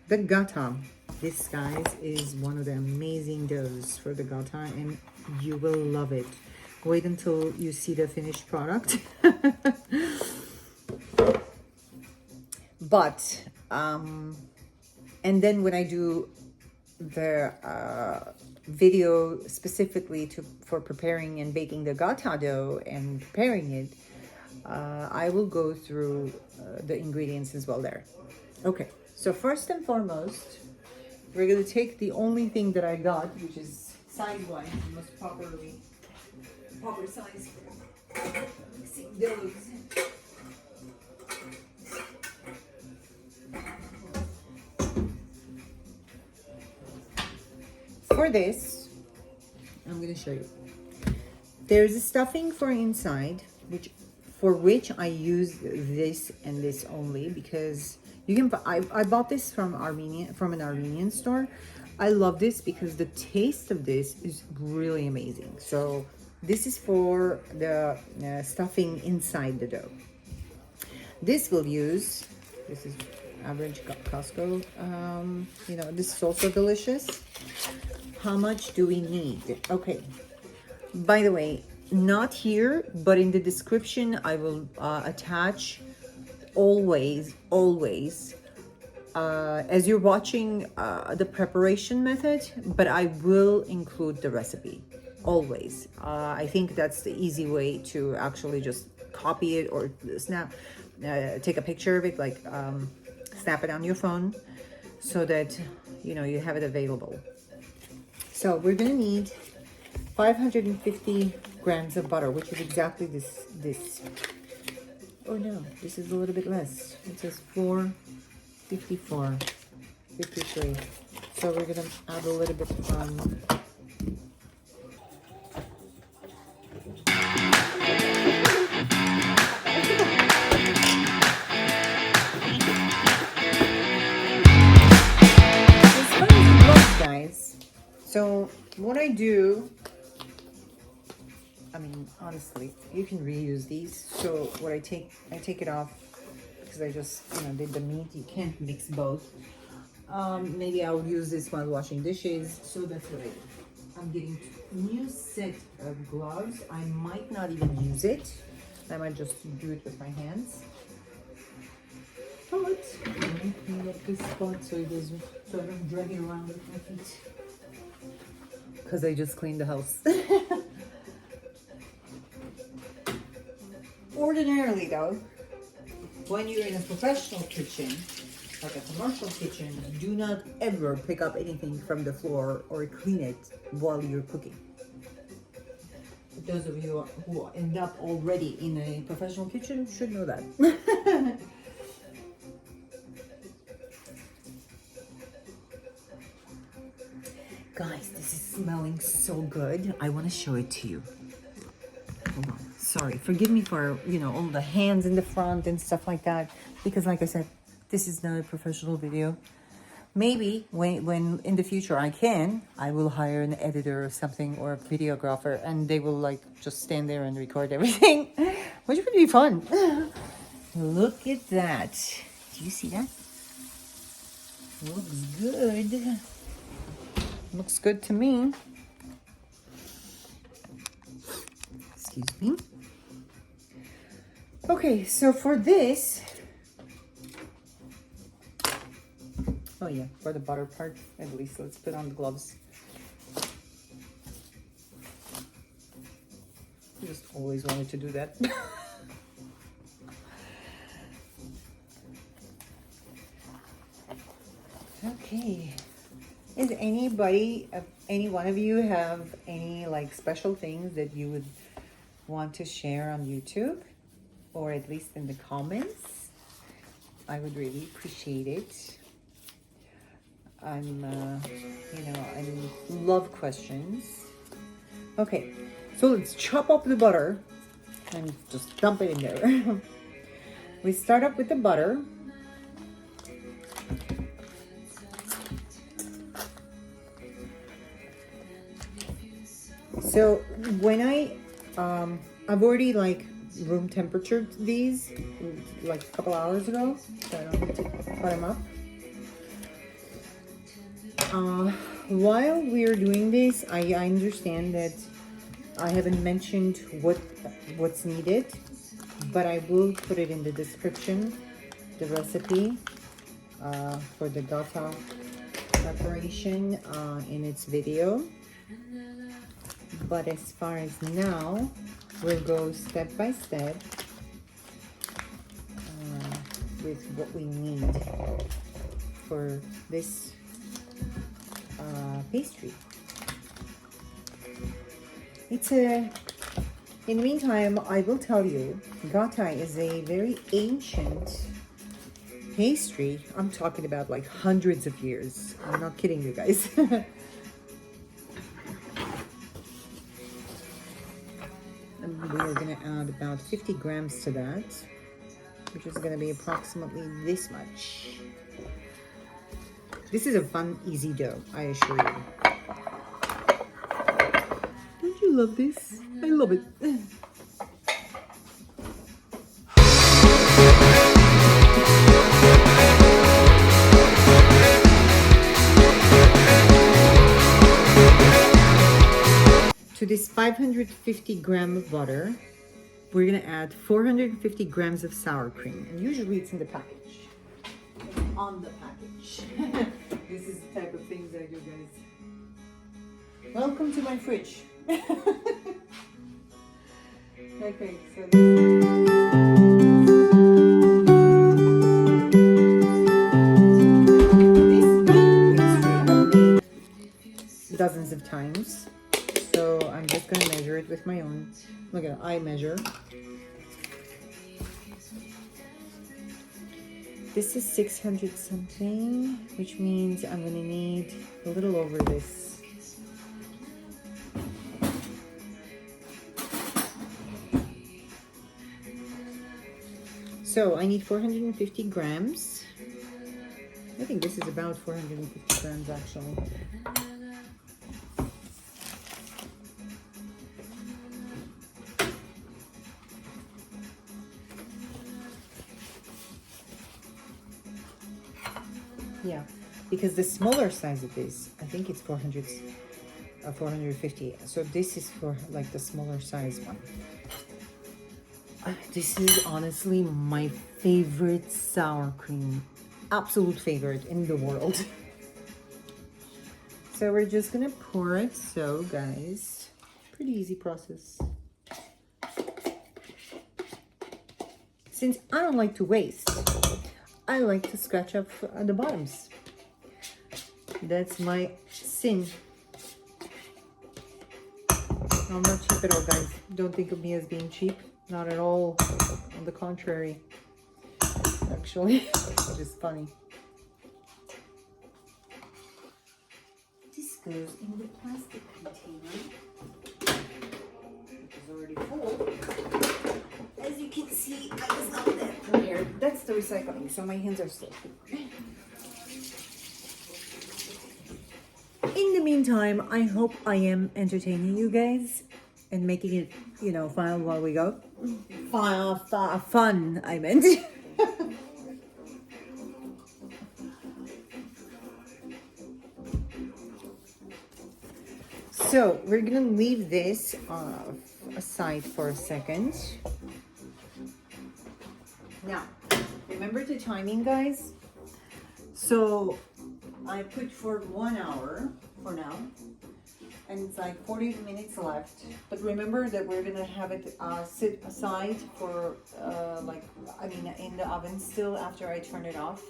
the Gata. This, guys, is one of the amazing doughs for the Gata, and you will love it. Wait until you see the finished product. But, and then when I do the video specifically for preparing and baking the Gata dough and preparing it, I will go through the ingredients as well there. Okay, so first and foremost, we're going to take the only thing that I got, which is size-wise, the most proper size for mixing doughs. For this, I'm going to show you. There's a stuffing for inside, for which I use this and this only, because you can. I bought this from an Armenian store. I love this because the taste of this is really amazing. So this is for the stuffing inside the dough. This will use. This is average Costco. You know, this is also delicious. How much do we need? Okay. By the way, not here, but in the description, I will attach always, as you're watching the preparation method, but I will include the recipe. always. I think that's the easy way to actually just copy it or take a picture of it, like snap it on your phone so that you know you have it available. So we're gonna need 550 grams of butter, which is exactly this. Oh no, this is a little bit less. It says 454, 53. So we're gonna add a little bit from guys. So what I do, I mean, honestly, you can reuse these. So what I take it off because I just, you know, did the meat. You can't mix both. Maybe I'll use this while washing dishes. So that's what I do. I'm getting a new set of gloves. I might not even use it. I might just do it with my hands. But let me clean up this spot so it doesn't, so I don't drag it around with my feet. Because I just cleaned the house. Ordinarily though, when you're in a professional kitchen, like a commercial kitchen, do not ever pick up anything from the floor or clean it while you're cooking. Those of you who end up already in a professional kitchen should know that. Guys, this is smelling so good. I want to show it to you. Hold on. Sorry, forgive me for, you know, all the hands in the front and stuff like that. Because like I said, this is not a professional video. Maybe when in the future I will hire an editor or something, or a videographer, and they will like just stand there and record everything, which would be fun. Look at that. Do you see that? Looks good. Looks good to me. Excuse me. Okay, so for this, oh yeah, for the butter part, at least let's put on the gloves. I just always wanted to do that. Okay. Is any one of you have any like special things that you would want to share on YouTube, or at least in the comments? I would really appreciate it. I love questions. Okay, so let's chop up the butter and just dump it in there. We start up with the butter. So when I've already like room temperature these like a couple hours ago, so I don't need to cut them up. While we're doing this, I understand that I haven't mentioned what's needed, but I will put it in the description, the recipe for the Gata preparation in its video. But as far as now, we'll go step by step with what we need for this pastry. In the meantime, I will tell you, Gata is a very ancient pastry. I'm talking about like hundreds of years. I'm not kidding you guys. And we are going to add about 50 grams to that, which is going to be approximately this much. This is a fun, easy dough, I assure you. Don't you love this? I love it. To this 550 gram of butter, we're gonna add 450 grams of sour cream. And usually it's in the package. It's on the package. This is the type of things I do, guys. Welcome to my fridge. Okay, so dozens of times. So I'm just gonna measure it with my own. Look at I measure. This is 600 something, which means I'm gonna need a little over this. So I need 450 grams. I think this is about 450 grams actually. Yeah, because the smaller size of this, I think it's 450. So this is for like the smaller size one. This is honestly my favorite sour cream, absolute favorite in the world. So we're just gonna pour it. So guys, pretty easy process. Since I don't like to waste, I like to scratch up the bottoms. That's my sin. I'm not cheap at all, guys. Don't think of me as being cheap. Not at all. On the contrary. Actually, which is funny. This goes in the plastic container, which is already full. As you can see, I was not that prepared. That's the recycling, so my hands are still free. In the meantime, I hope I am entertaining you guys and making it, you know, fun while we go. Fun, I meant. So we're gonna leave this aside for a second. Now, remember the timing, guys? So I put for 1 hour for now, and it's like 40 minutes left. But remember that we're gonna have it sit aside for in the oven still after I turn it off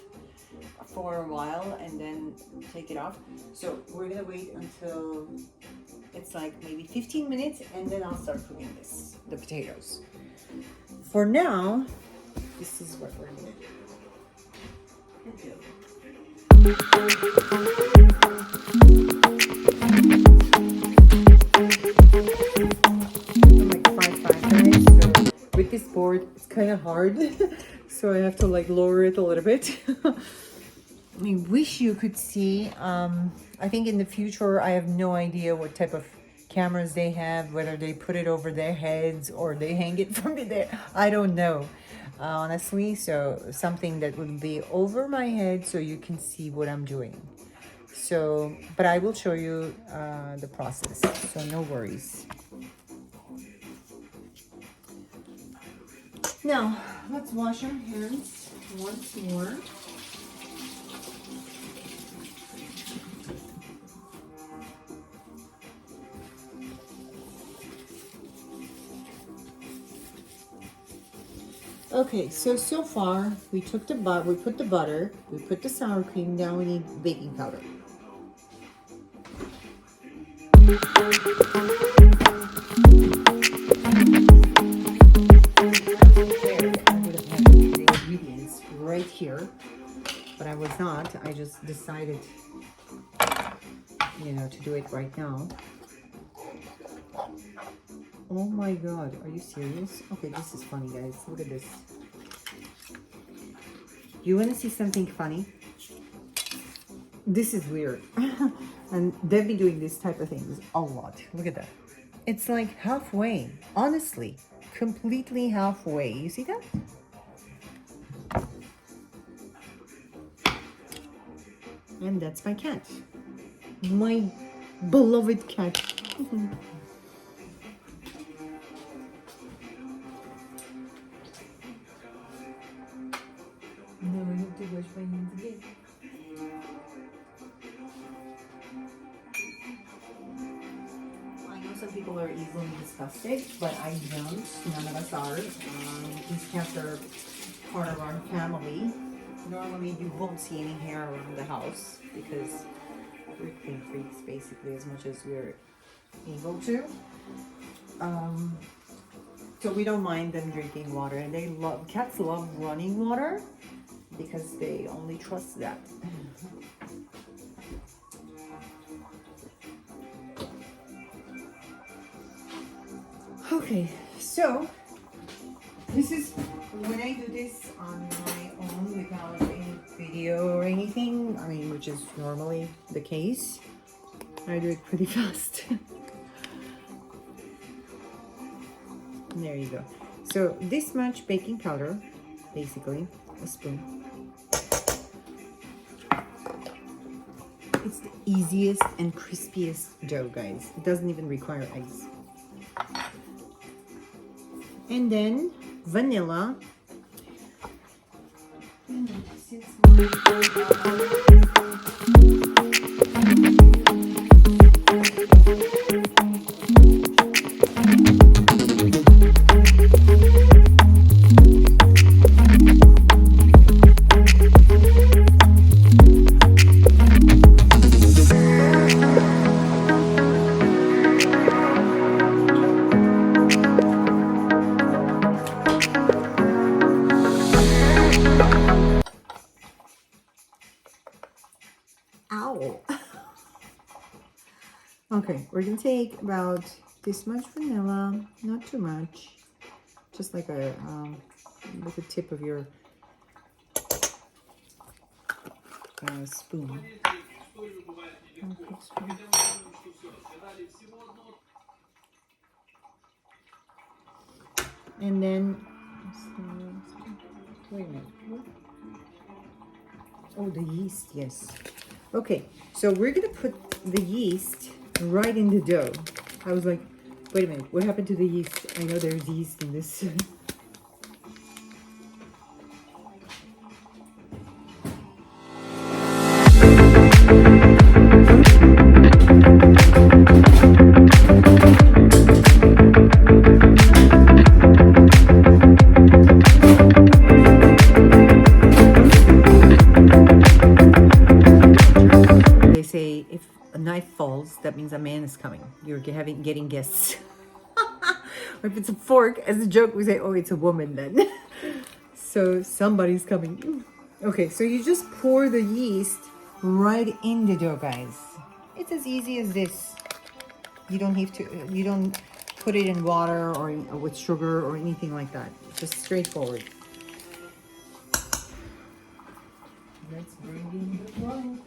for a while and then take it off. So we're gonna wait until it's like maybe 15 minutes and then I'll start cooking the potatoes. For now, this is what we're gonna do. I'm like 5'5", guys, so with this board it's kind of hard. So I have to like lower it a little bit. I wish you could see. I think in the future, I have no idea what type of cameras they have, whether they put it over their heads or they hang it from there. I don't know, honestly. So something that would be over my head so you can see what I'm doing. So, but I will show you the process, so no worries. Now, let's wash our hands once more. Okay, so far we took the we put the butter, we put the sour cream, now we need baking powder. The ingredients right here, but I was not. I just decided, you know, to do it right now. Oh my god, are you serious? Okay, this is funny, guys. Look at this. You want to see something funny? This is weird. And they've been doing this type of things a lot. Look at that. It's like halfway. Honestly, completely halfway. You see that? And that's my cat. My beloved cat. Now I have to wash my hands again. I know some people people are easily disgusted, but I don't. None of us are. These cats are part of our family. Normally, you won't see any hair around the house because we're clean freaks, basically, as much as we're able to. So we don't mind them drinking water, and cats love running water because they only trust that. Okay, so this is when I do this on my own without any video or anything, I mean, which is normally the case. I do it pretty fast. There you go. So this much baking powder, basically a spoon. It's the easiest and crispiest dough, guys. It doesn't even require ice. And then vanilla. Ow. Okay, we're gonna take about this much vanilla, not too much, just like a with the tip of your spoon. And then, wait a minute. Oh, the yeast, yes. Okay, so we're gonna put the yeast right in the dough. I was like, wait a minute, what happened to the yeast? I know there's yeast in this. They say if a knife falls, that means a man is coming. You're getting guests. Or if it's a fork, as a joke, we say, oh, it's a woman then. So somebody's coming. Okay, so you just pour the yeast right in the dough, guys. It's as easy as this. You don't put it in water or with sugar or anything like that. Just straightforward. Let's bring in the water.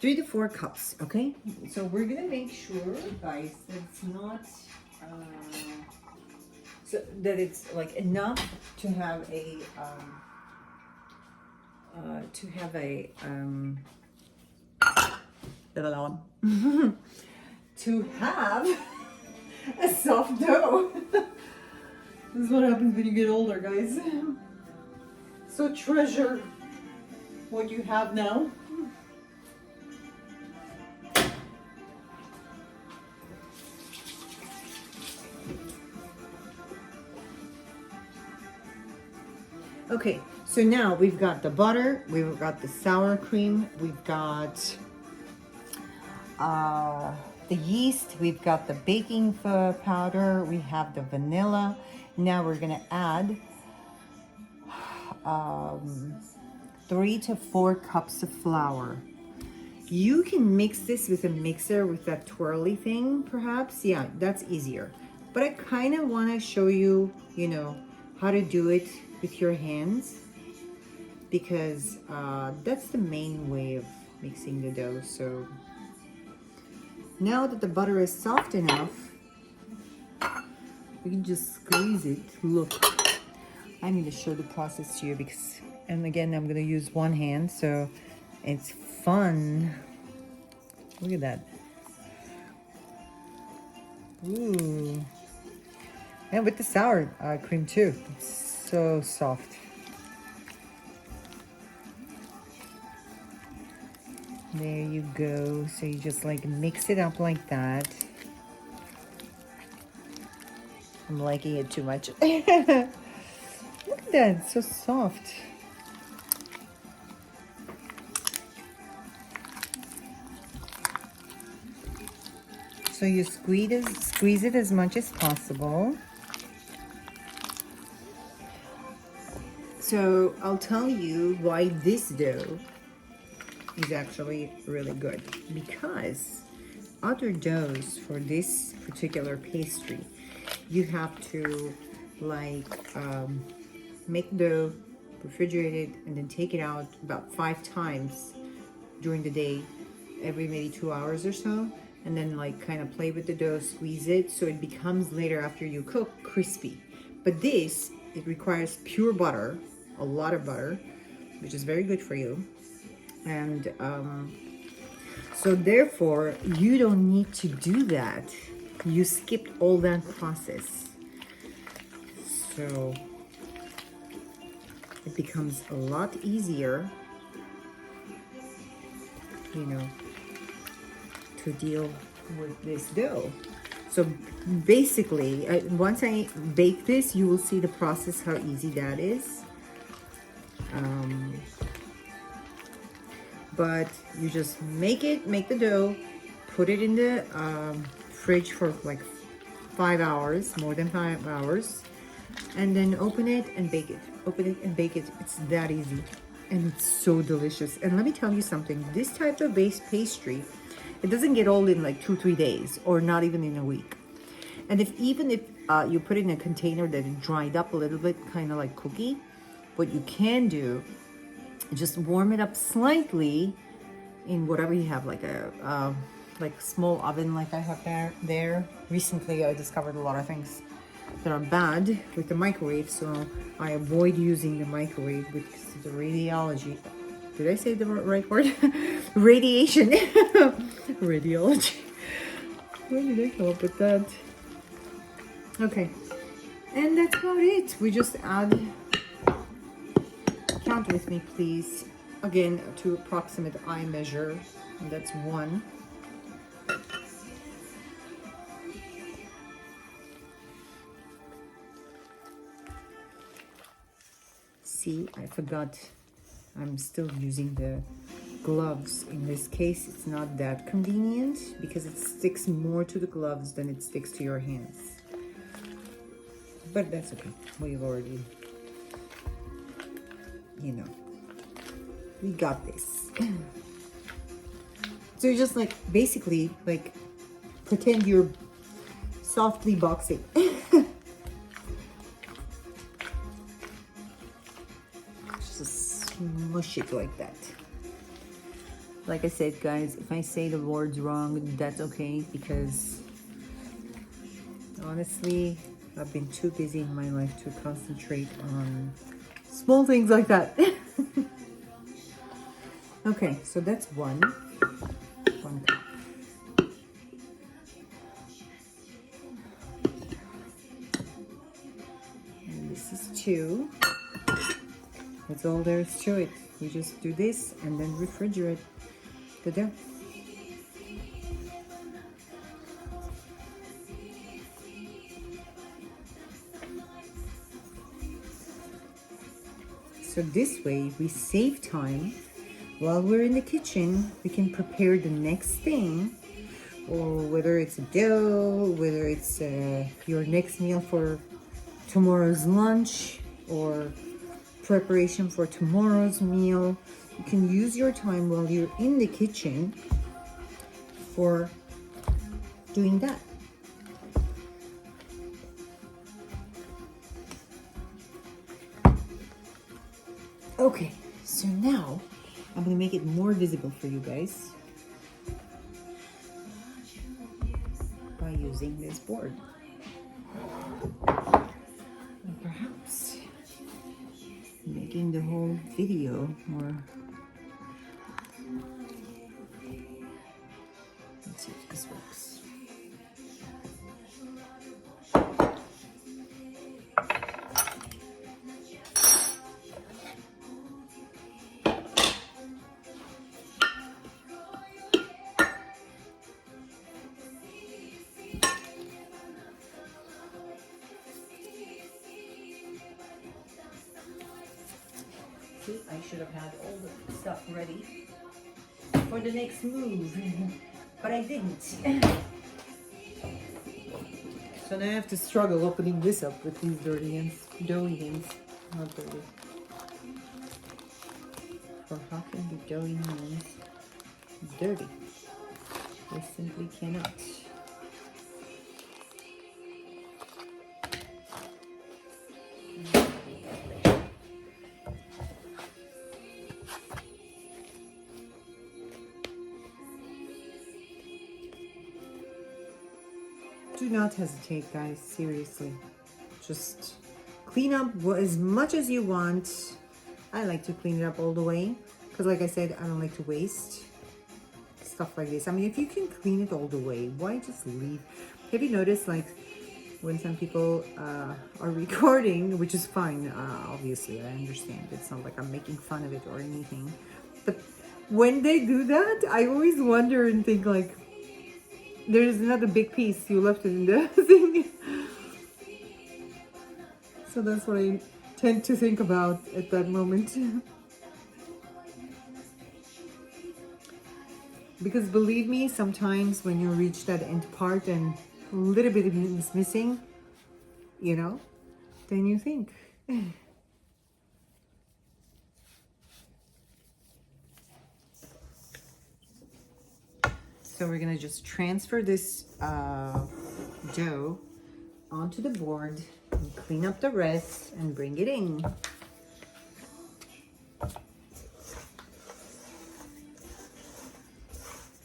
Three to 4 cups, okay? So we're gonna make sure, guys, that it's not so that it's like enough to have a to have a soft dough. This is what happens when you get older, guys. So treasure what you have now. Okay, so now we've got the butter, we've got the sour cream, we've got the yeast, we've got the baking powder, we have the vanilla. Now we're gonna add 3 to 4 cups of flour. You can mix this with a mixer with that twirly thing, perhaps. Yeah, that's easier. But I kind of want to show you, you know, how to do it with your hands, because that's the main way of mixing the dough. So now that the butter is soft enough, We can just squeeze it. Look, I'm going to show the process to you because, and again, I'm going to use one hand, so it's fun. Look at that. Ooh. And with the sour cream too. It's so soft. There you go. So you just like mix it up like that. I'm liking it too much. Look at that, it's so soft. So you squeeze it as much as possible. So I'll tell you why this dough is actually really good. Because other doughs for this particular pastry, you have to like make dough, refrigerate it, and then take it out about 5 times during the day, every maybe 2 hours or so, and then like kind of play with the dough, squeeze it so it becomes later after you cook crispy. But this, it requires pure butter, a lot of butter, which is very good for you. And so therefore you don't need to do that. You skipped all that process. So it becomes a lot easier, you know, to deal with this dough. So basically, once I bake this, you will see the process, how easy that is. But you just make the dough, put it in the fridge for like 5 hours, more than 5 hours, and then open it and bake it. Open it and bake it. It's that easy, and it's so delicious. And let me tell you something, this type of base pastry, it doesn't get old in like 2-3 days, or not even in a week. And even if you put it in a container that is dried up a little bit, kind of like cookie, what you can do, just warm it up slightly in whatever you have, like a like small oven like I have there. Recently I discovered a lot of things that are bad with the microwave, so I avoid using the microwave because of the radiology. Did I say the right word? Radiation. Radiology. Where did I come up with that? Okay, and that's about it. We just add, count with me please, again to approximate eye measure, and that's 1. See, I forgot, I'm still using the gloves. In this case, it's not that convenient because it sticks more to the gloves than it sticks to your hands. But that's okay. We've already, you know, we got this. So you just like, basically, like, pretend you're softly boxing. Just smush it like that. Like I said, guys, if I say the words wrong, that's okay, because honestly, I've been too busy in my life to concentrate on small things like that. Okay, so that's 1 cup. And this is 2. That's all there is to it. You just do this and then refrigerate the dough. So this way we save time. While we're in the kitchen, we can prepare the next thing, or whether it's a dough, whether it's your next meal for tomorrow's lunch, or preparation for tomorrow's meal. You can use your time while you're in the kitchen for doing that. Okay, so now I'm gonna make it more visible for you guys by using this board. And perhaps making the whole video more. Let's see if this works. See, I should have had all the stuff ready for the next move, but I didn't. So now I have to struggle opening this up with these dirty hands, doughy hands, not dirty. For how can be doughy hands dirty? They simply cannot. Do not hesitate, guys, seriously. Just clean up as much as you want. I like to clean it up all the way because, like I said, I don't like to waste stuff like this. I mean, if you can clean it all the way, why just leave? Have you noticed, like, when some people are recording, which is fine, obviously, I understand. It's not like I'm making fun of it or anything. But when they do that, I always wonder and think, like, there's another big piece you left in the thing. So that's what I tend to think about at that moment. Because believe me, sometimes when you reach that end part and a little bit is missing, you know, then you think. So we're gonna just transfer this dough onto the board and clean up the rest and bring it in.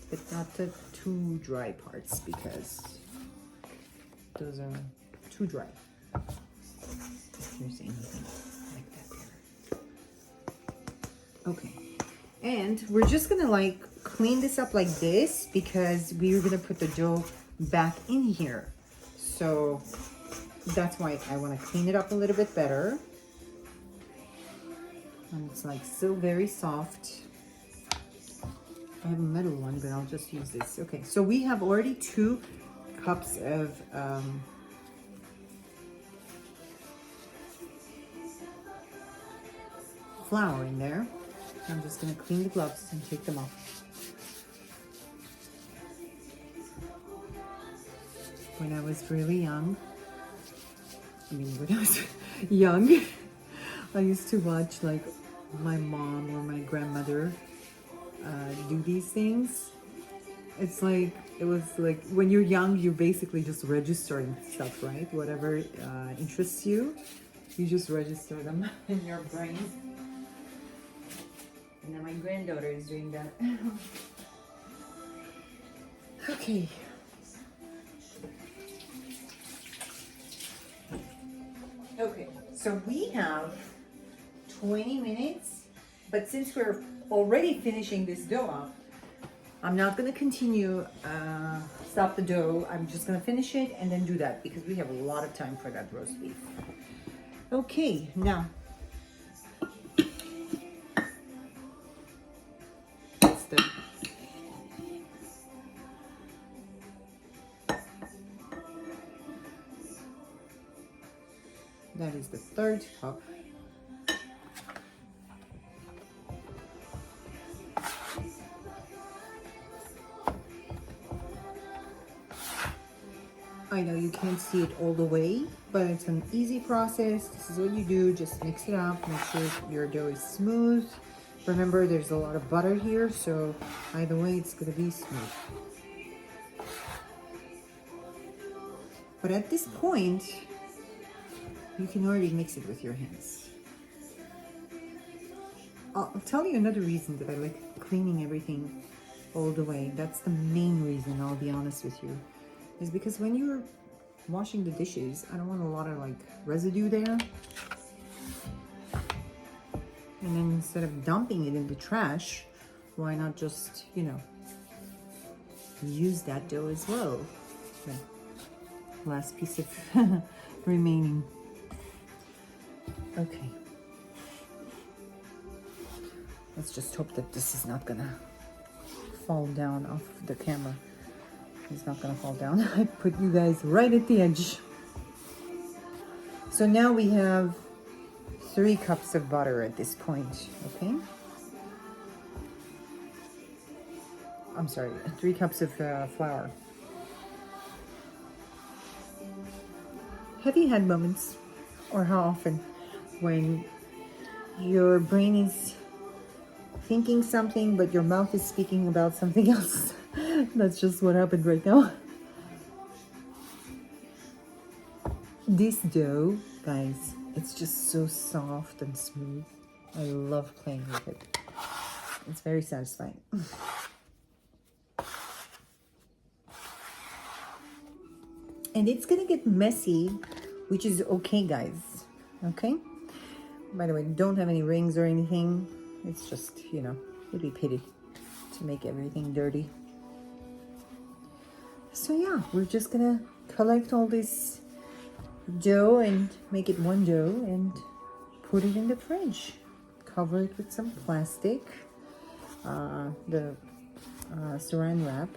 But not the too dry parts because those are too dry. If there's anything like that there. Okay. And we're just gonna like clean this up like this because we're gonna put the dough back in here. So that's why I want to clean it up a little bit better. And it's like still very soft. I have a metal one, but I'll just use this. Okay, so we have already 2 cups of flour in there. I'm just gonna clean the gloves and take them off. When I was really young, when I was young, I used to watch like my mom or my grandmother do these things. It's like, it was like when you're young, you're basically just registering stuff, right? Whatever interests you, you just register them in your brain. And then my granddaughter is doing that. Okay. Okay, so we have 20 minutes, but since we're already finishing this dough up, I'm not going to continue, stop the dough. I'm just going to finish it and then do that because we have a lot of time for that roast beef. Okay, now, that's the that is the 3rd cup. I know you can't see it all the way, but it's an easy process. This is what you do. Just mix it up. Make sure your dough is smooth. Remember, there's a lot of butter here, so either way, it's going to be smooth. But at this point, you can already mix it with your hands. I'll tell you another reason that I like cleaning everything all the way. That's the main reason, I'll be honest with you. Is because when you're washing the dishes, I don't want a lot of like residue there. And then instead of dumping it in the trash, why not just, you know, use that dough as well. Okay. Last piece of remaining. Okay. Let's just hope that this is not gonna fall down off the camera. It's not gonna fall down. I put you guys right at the edge. So now we have 3 cups of butter at this point, okay? I'm sorry, 3 cups of flour. Have you had moments, or how often, when your brain is thinking something but your mouth is speaking about something else? That's just what happened right now. This dough, guys, it's just so soft and smooth. I love playing with it. It's very satisfying. And it's gonna get messy, which is okay, guys. Okay? By the way, don't have any rings or anything. It's just, you know, it'd be pity to make everything dirty. So yeah, we're just gonna collect all this dough and make it one dough and put it in the fridge. Cover it with some plastic, the saran wrap,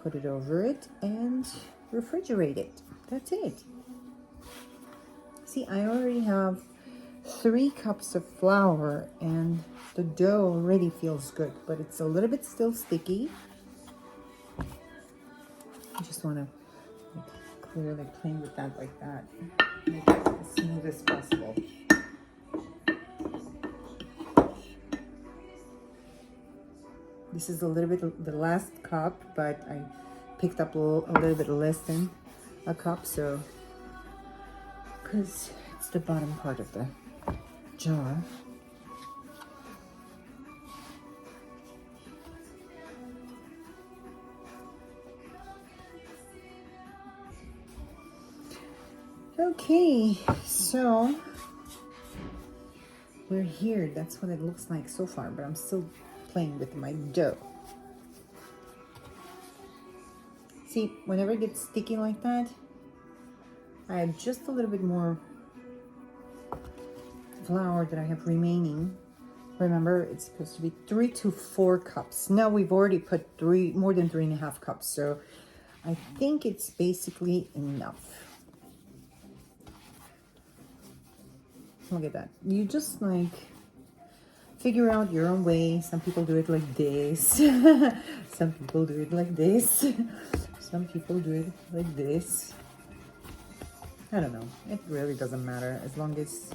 put it over it and refrigerate it. That's it. See, I already have 3 cups of flour and the dough already feels good, but it's a little bit still sticky. I just want to clearly play with that like that. Make it as smooth as possible. This is a little bit the last cup, but I picked up a little bit less than a cup, so because it's the bottom part of the jar. Okay, so we're here. That's what it looks like so far, but I'm still playing with my dough. See, whenever it gets sticky like that, I add just a little bit more flour that I have remaining. Remember, it's supposed to be 3 to 4 cups. Now we've already put more than 3.5 cups, so I think it's basically enough. Look at that. You just like figure out your own way. Some people do it like this. Some people do it like this. Some people do it like this. I don't know. It really doesn't matter as long as...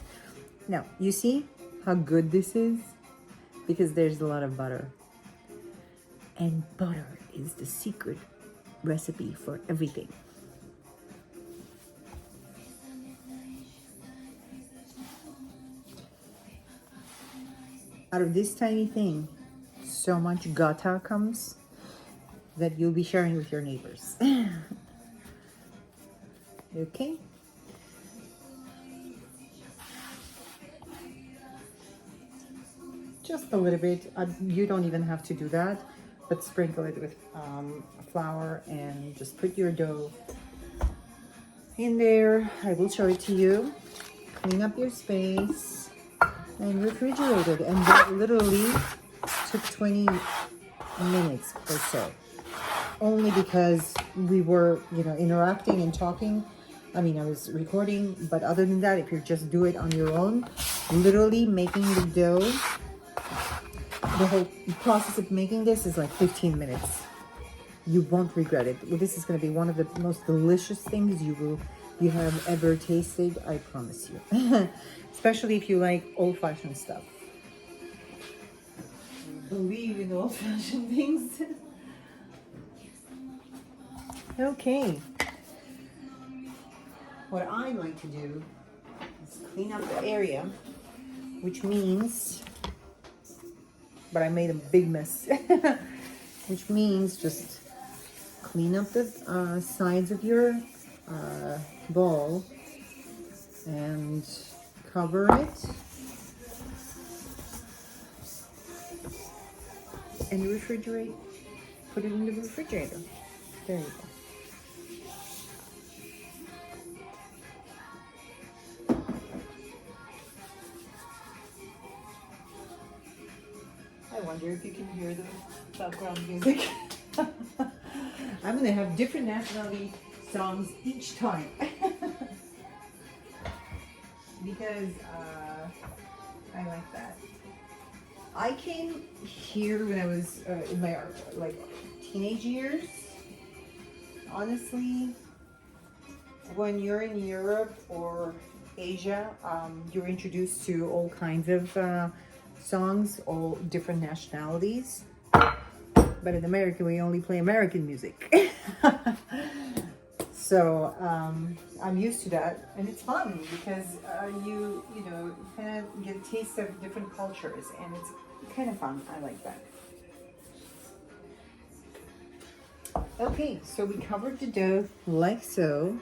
Now, you see how good this is? Because there's a lot of butter. And butter is the secret recipe for everything. Out of this tiny thing, so much Gata comes that you'll be sharing with your neighbors. Okay? Just a little bit. You don't even have to do that, but sprinkle it with flour and just put your dough in there. I will show it to you. Clean up your space and refrigerate it. And that literally took 20 minutes or so. Only because we were, you know, interacting and talking. I mean, I was recording, but other than that, if you just do it on your own, literally making the dough, the whole process of making this is like 15 minutes. You won't regret it. This is going to be one of the most delicious things you have ever tasted, I promise you. Especially if you like old-fashioned stuff. Believe in old-fashioned things. Okay. What I like to do is clean up the area, which means, but I made a big mess, which means just clean up the sides of your bowl and cover it and refrigerate. Put it in the refrigerator. There you go. I wonder if you can hear the background music. I'm gonna have different nationality songs each time. Because I like that. I came here when I was in my like teenage years. Honestly, when you're in Europe or Asia, you're introduced to all kinds of songs, all different nationalities. But in America, we only play American music. So I'm used to that, and it's fun because you know kind of get a taste of different cultures, and it's kind of fun. I like that. Okay, so we covered the dough like so,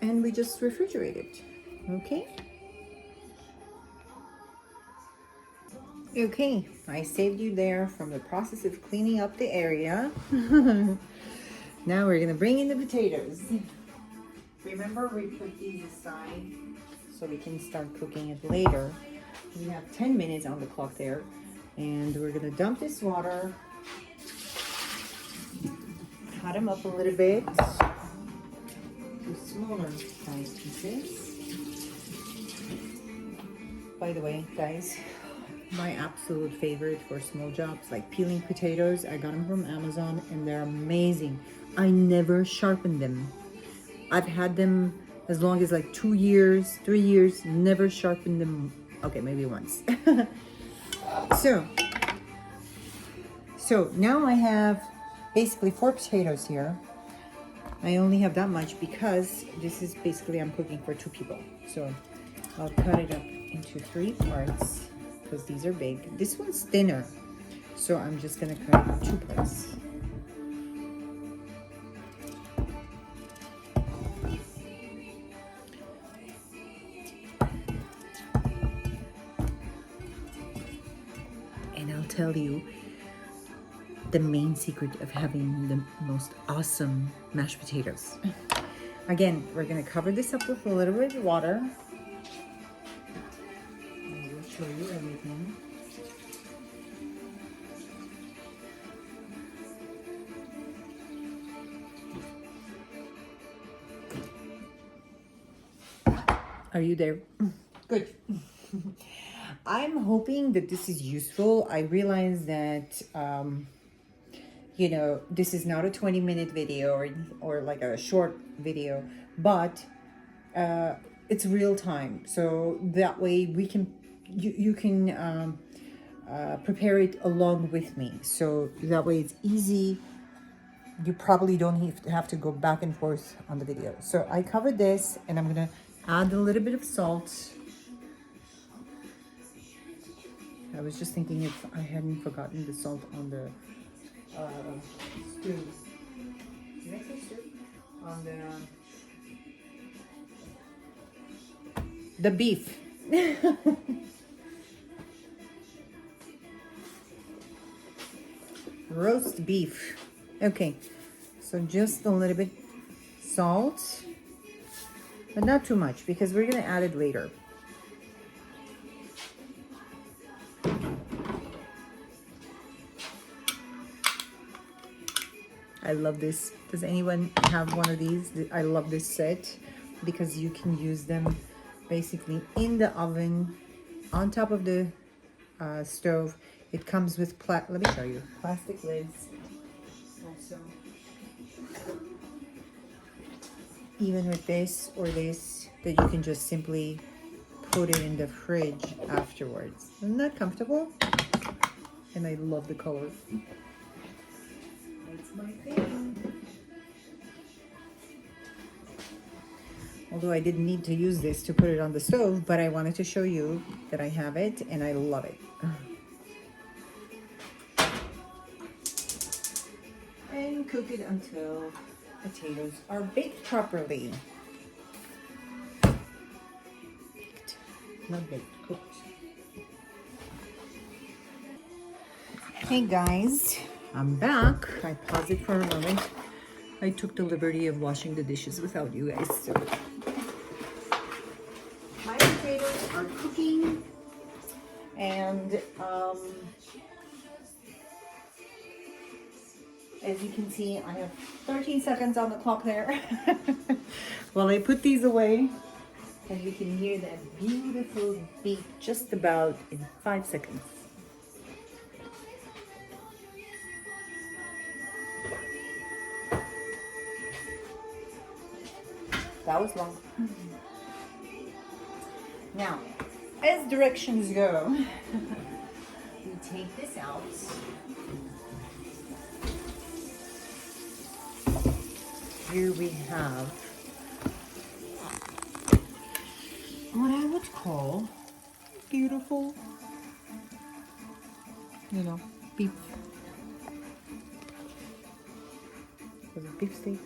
and we just refrigerate it. Okay. Okay, I saved you there from the process of cleaning up the area. Now we're gonna bring in the potatoes. Remember, we put these aside so we can start cooking it later. We have 10 minutes on the clock there, and we're gonna dump this water, cut them up a little bit to smaller size pieces. By the way, guys, my absolute favorite for small jobs like peeling potatoes, I got them from Amazon and they're amazing. I never sharpen them. I've had them as long as like 2 years, 3 years, never sharpened them. Okay, maybe once. So now I have basically 4 potatoes here. I only have that much because this is basically I'm cooking for 2 people. So I'll cut it up into 3 parts because these are big. This one's thinner, so I'm just gonna cut it in 2 parts. And I'll tell you the main secret of having the most awesome mashed potatoes. Again, we're gonna cover this up with a little bit of water. I will show you everything. Are you there? Good. I'm hoping that this is useful. I realize that you know, this is not a 20-minute video or like a short video, but it's real time. So that way we can, you can prepare it along with me. So that way it's easy. You probably don't have to go back and forth on the video. So I covered this and I'm gonna add a little bit of salt. I was just thinking if I hadn't forgotten the salt on the stew. Did I say stew? On the beef. Roast beef. Okay, so just a little bit salt, but not too much because we're gonna add it later. I love this. Does anyone have one of these? I love this set because you can use them basically in the oven on top of the stove. It comes with let me show you, plastic lids also. Even with this or this, that you can just simply put it in the fridge afterwards. Isn't that comfortable? And I love the color. That's my thing. Although I didn't need to use this to put it on the stove, but I wanted to show you that I have it and I love it. And cook it until potatoes are baked properly. Not baked, cooked. Hey guys, I'm back. I paused it for a moment. I took the liberty of washing the dishes without you guys. So my potatoes are cooking, and as you can see, I have 13 seconds on the clock there. Well, I put these away, and you can hear that beautiful beat just about in 5 seconds. That was long. Now, as directions go, we take this out. Here we have what I would call beautiful, beef. Was it beef steak?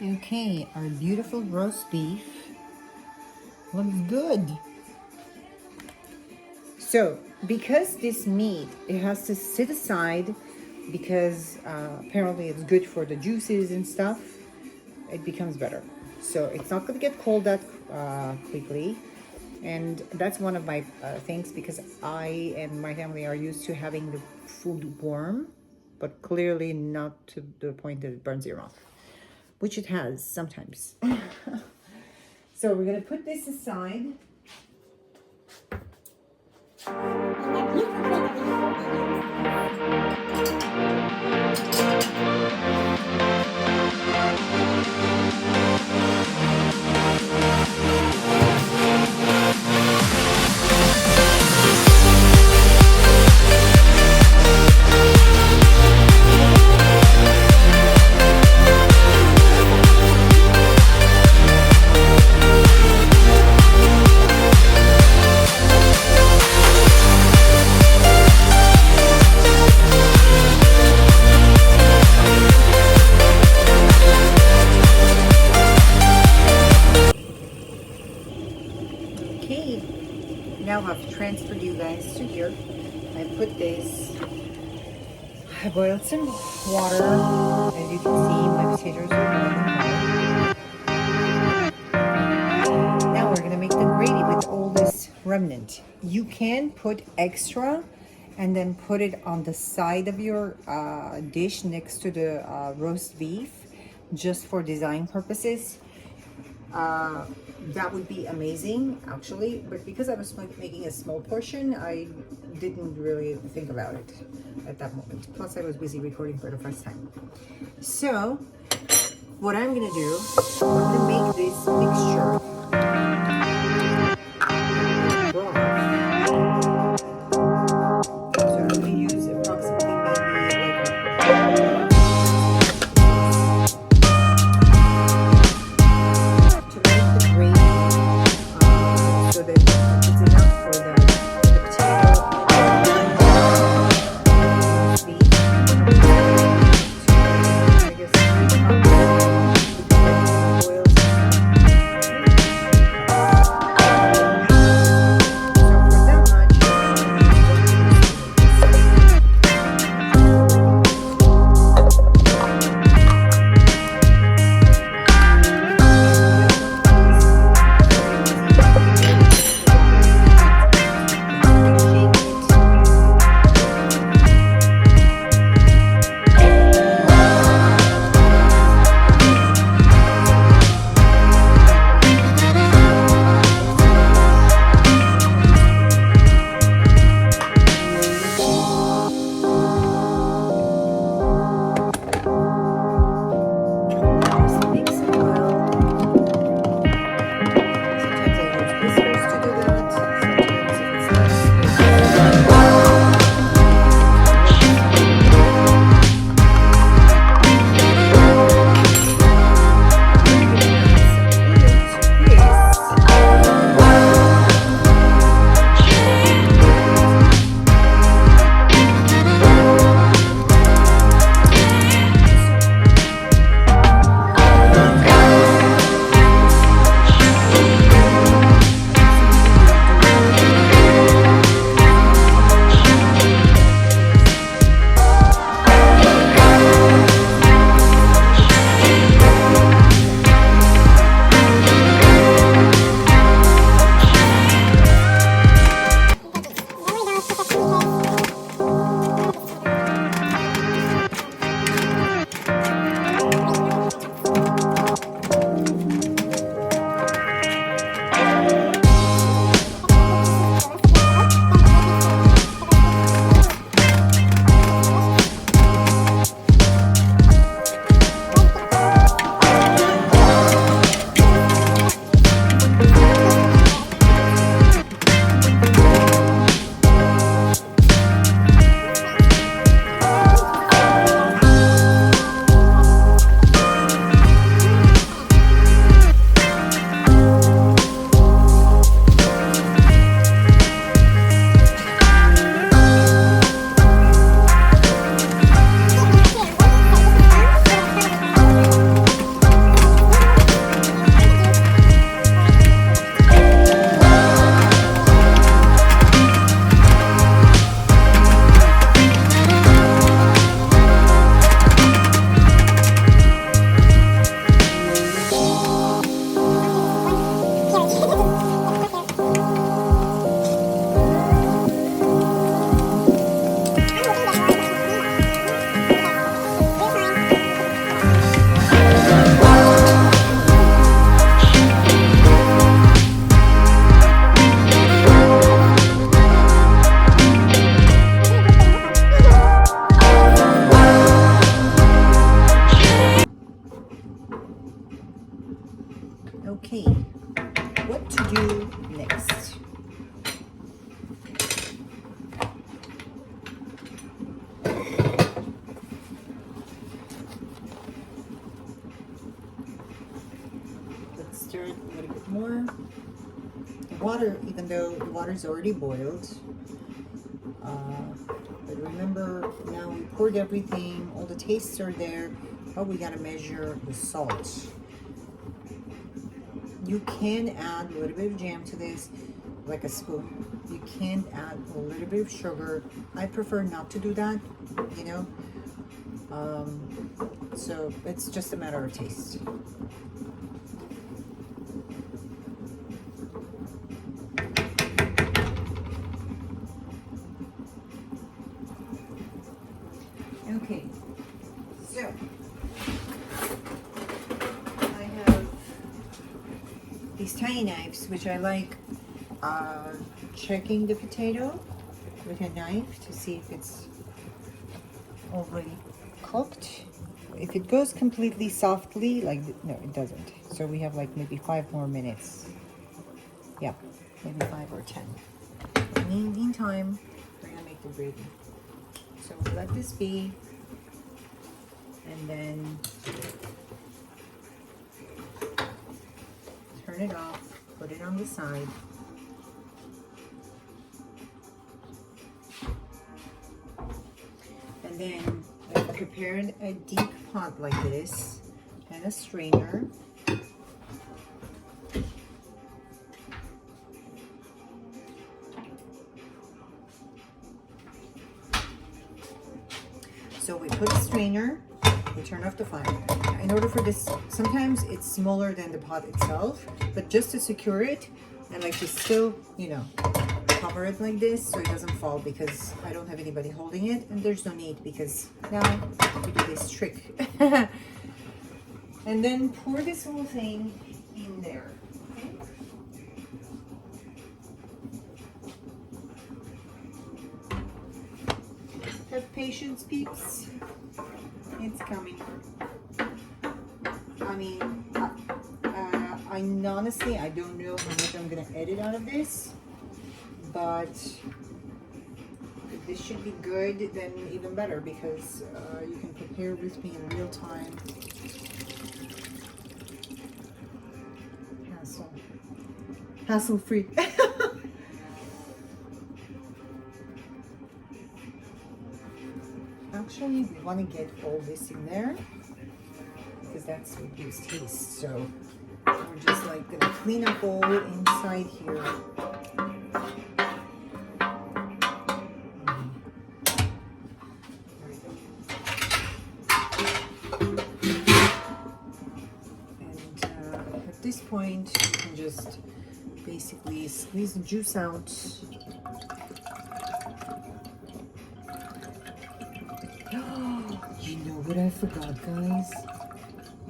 Okay, our beautiful roast beef looks good. So, because this meat, it has to sit aside because apparently it's good for the juices and stuff, it becomes better. So it's not going to get cold that quickly. And that's one of my things, because I and my family are used to having the food warm, but clearly not to the point that it burns your mouth, which it has sometimes. So we're going to put this aside. Now I've transferred you guys to here. I put this, I boiled some water. As you can see, my potatoes are boiling. Now we're gonna make the gravy with all this remnant. You can put extra and then put it on the side of your dish next to the roast beef, just for design purposes. That would be amazing, actually, but because I was making a small portion, I didn't really think about it at that moment. Plus, I was busy recording for the first time. So, what I'm gonna do, I'm gonna make this mixture. So I'm gonna use approximately what to do next. Let's stir it a little bit more. The water, even though the water is already boiled, but remember, now we poured everything, all the tastes are there, but we gotta measure the salt. You can add a little bit of jam to this, like a spoon. You can add a little bit of sugar. I prefer not to do that, you know. So it's just a matter of taste. Okay, so I have these tiny knives, which I like checking the potato with a knife to see if it's already cooked. If it goes completely softly, like, no, it doesn't. So we have like maybe 5 more minutes. Yeah, maybe 5 or 10. In the meantime, we're gonna make the gravy. So we'll let this be, and then turn it off, put it on the side. And then I've prepared a deep pot like this and a strainer. So we put a strainer, we turn off the fire. In order for this, sometimes it's smaller than the pot itself, but just to secure it, I like to still, you know, cover it like this so it doesn't fall, because I don't have anybody holding it, and there's no need, because now we do this trick. And then pour this whole thing in there. Okay? Have patience, peeps. It's coming. I mean, I honestly, I don't know how much I'm gonna edit out of this, but if this should be good, then even better, because you can prepare with me in real time. Hassle free. Actually, we want to get all this in there, because that's what gives taste. So we're just like gonna clean up all inside here. And at this point, you can just basically squeeze the juice out. You know what I forgot, guys?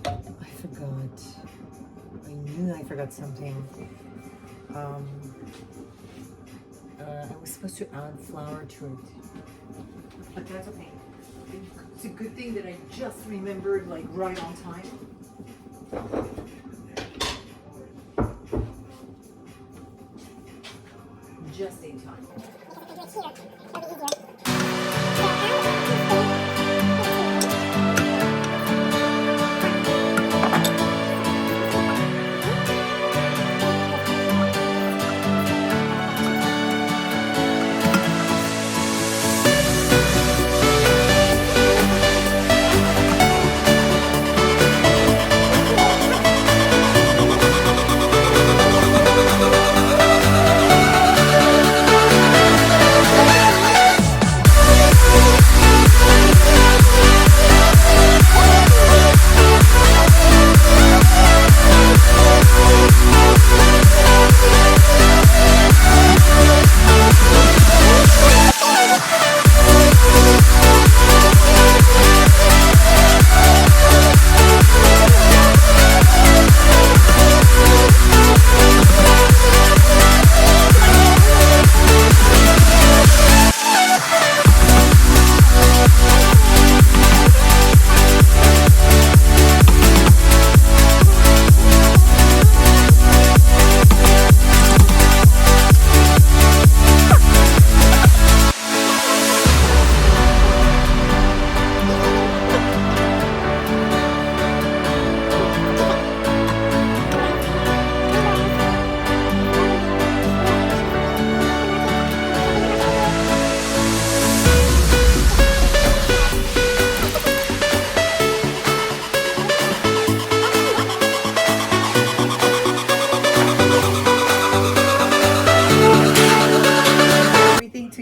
I forgot. I knew I forgot something. I was supposed to add flour to it, but that's okay. It's a good thing that I just remembered, like, right on time. Just in time.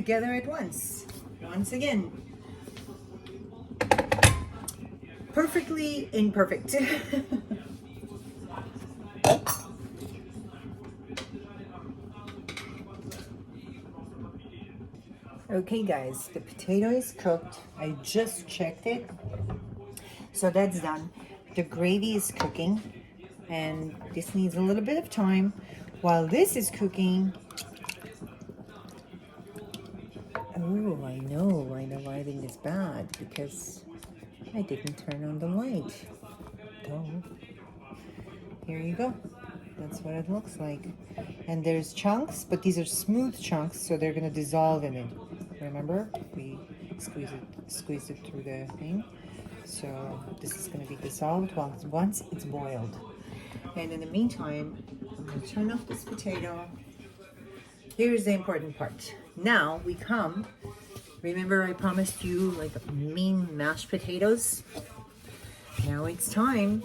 together at once. Once again, perfectly imperfect. Okay guys, the potato is cooked. I just checked it. So that's done. The gravy is cooking and this needs a little bit of time. While this is cooking, oh, I know lighting is bad because I didn't turn on the light. Oh, here you go. That's what it looks like. And there's chunks, but these are smooth chunks, so they're gonna dissolve in it. Remember, we squeezed it through the thing. So this is gonna be dissolved once it's boiled. And in the meantime, I'm gonna turn off this potato. Here's the important part. Now we come, remember I promised you like mean mashed potatoes? Now it's time.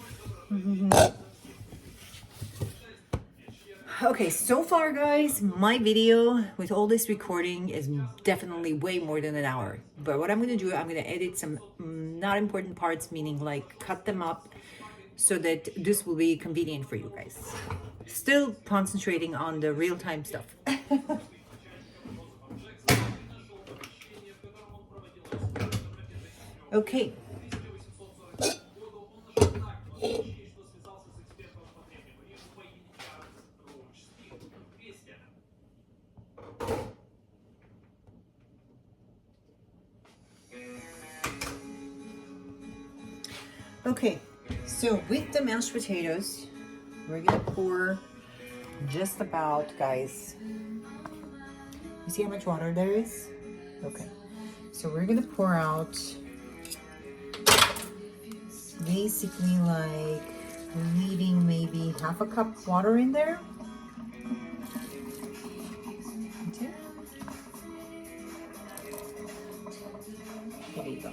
Okay, so far guys, my video with all this recording is definitely way more than an hour. But what I'm gonna do, I'm gonna edit some not important parts, meaning like cut them up so that this will be convenient for you guys. Still concentrating on the real-time stuff. Okay. Okay, so with the mashed potatoes, we're gonna pour just about, guys. You see how much water there is? Okay, so we're gonna pour out basically like leaving maybe half a cup water in there. Okay. There you go.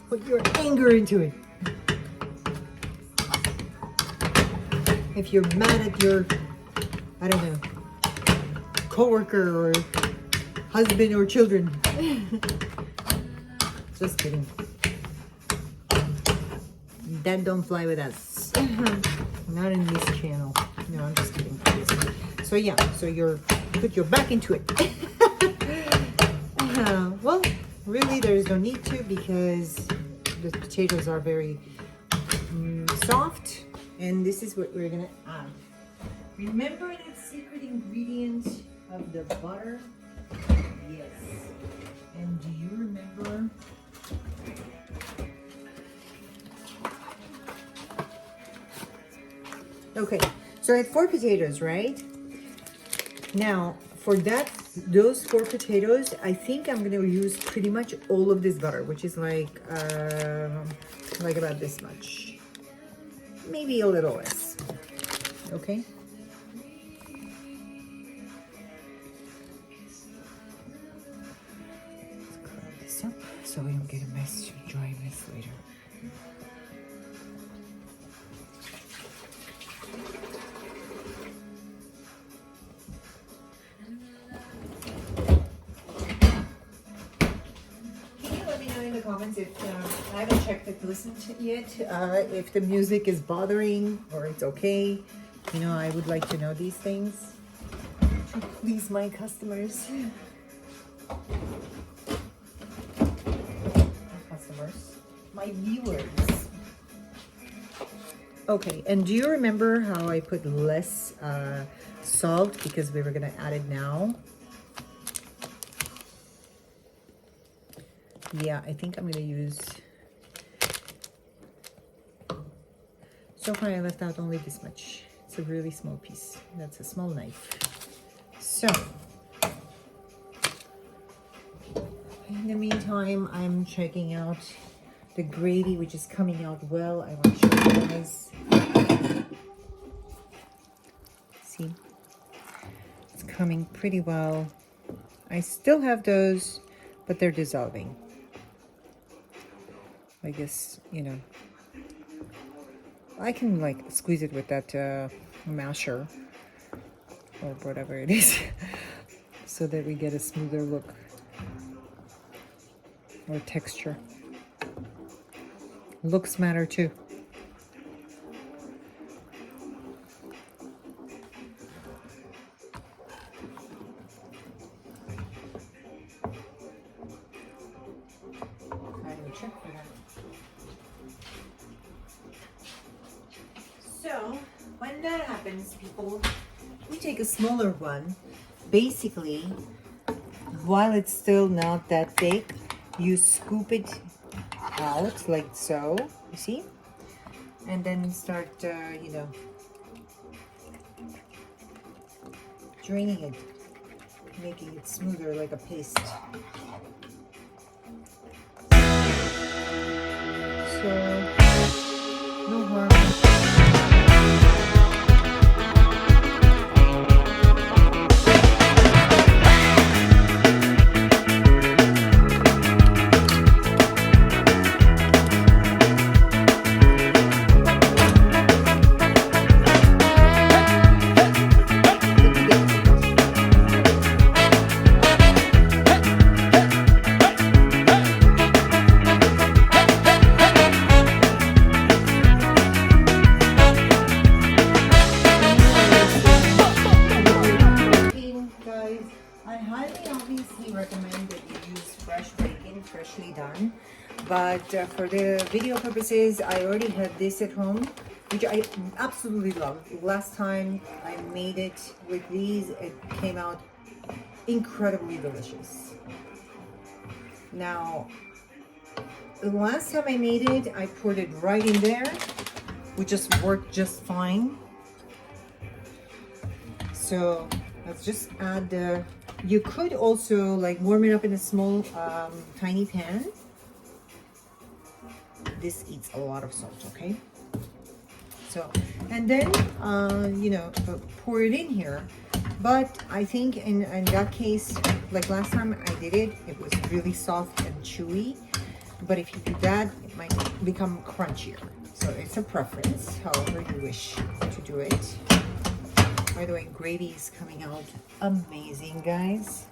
Put your anger into it. If you're mad at your, I don't know, coworker or husband or children. Just kidding. That don't fly with us. Not in this channel. No, I'm just kidding. So yeah, so you're put your back into it. Well, really there's no need to because the potatoes are very soft, and this is what we're gonna add. Remember that secret ingredient of the butter? Yes. And do you remember? Okay, so I had 4 potatoes, right? Now, for those 4 potatoes, I think I'm gonna use pretty much all of this butter, which is like about this much. Maybe a little less, okay? Let's cover this up so we don't get a mess, dry mess later. Comments if I haven't checked it, listened to it yet, if the music is bothering or it's okay. You know, I would like to know these things to please my customers. My viewers. Okay, and do you remember how I put less salt because we were gonna add it now? Yeah, I think I'm gonna use, so far I left out only this much. It's a really small piece. That's a small knife. So, and in the meantime, I'm checking out the gravy, which is coming out well. I want to show you guys. See, it's coming pretty well. I still have those, but they're dissolving. I guess, you know, I can like squeeze it with that masher or whatever it is so that we get a smoother look or texture. Looks matter too. I will check for that. So when that happens, people, we take a smaller one. Basically, while it's still not that thick, you scoop it out like so, you see, and then start you know, draining it, making it smoother like a paste. So no harm. Recommend that you use fresh bacon, freshly done. But for the video purposes, I already had this at home, which I absolutely love. Last time I made it with these, it came out incredibly delicious. Now, the last time I made it, I poured it right in there, which just worked just fine. So let's just add the, you could also like warm it up in a small tiny pan. This eats a lot of salt, okay? So, and then you know, pour it in here. But I think in that case, like last time I did it, it was really soft and chewy. But if you do that, it might become crunchier. So it's a preference, however you wish to do it. By the way, gravy is coming out amazing, guys.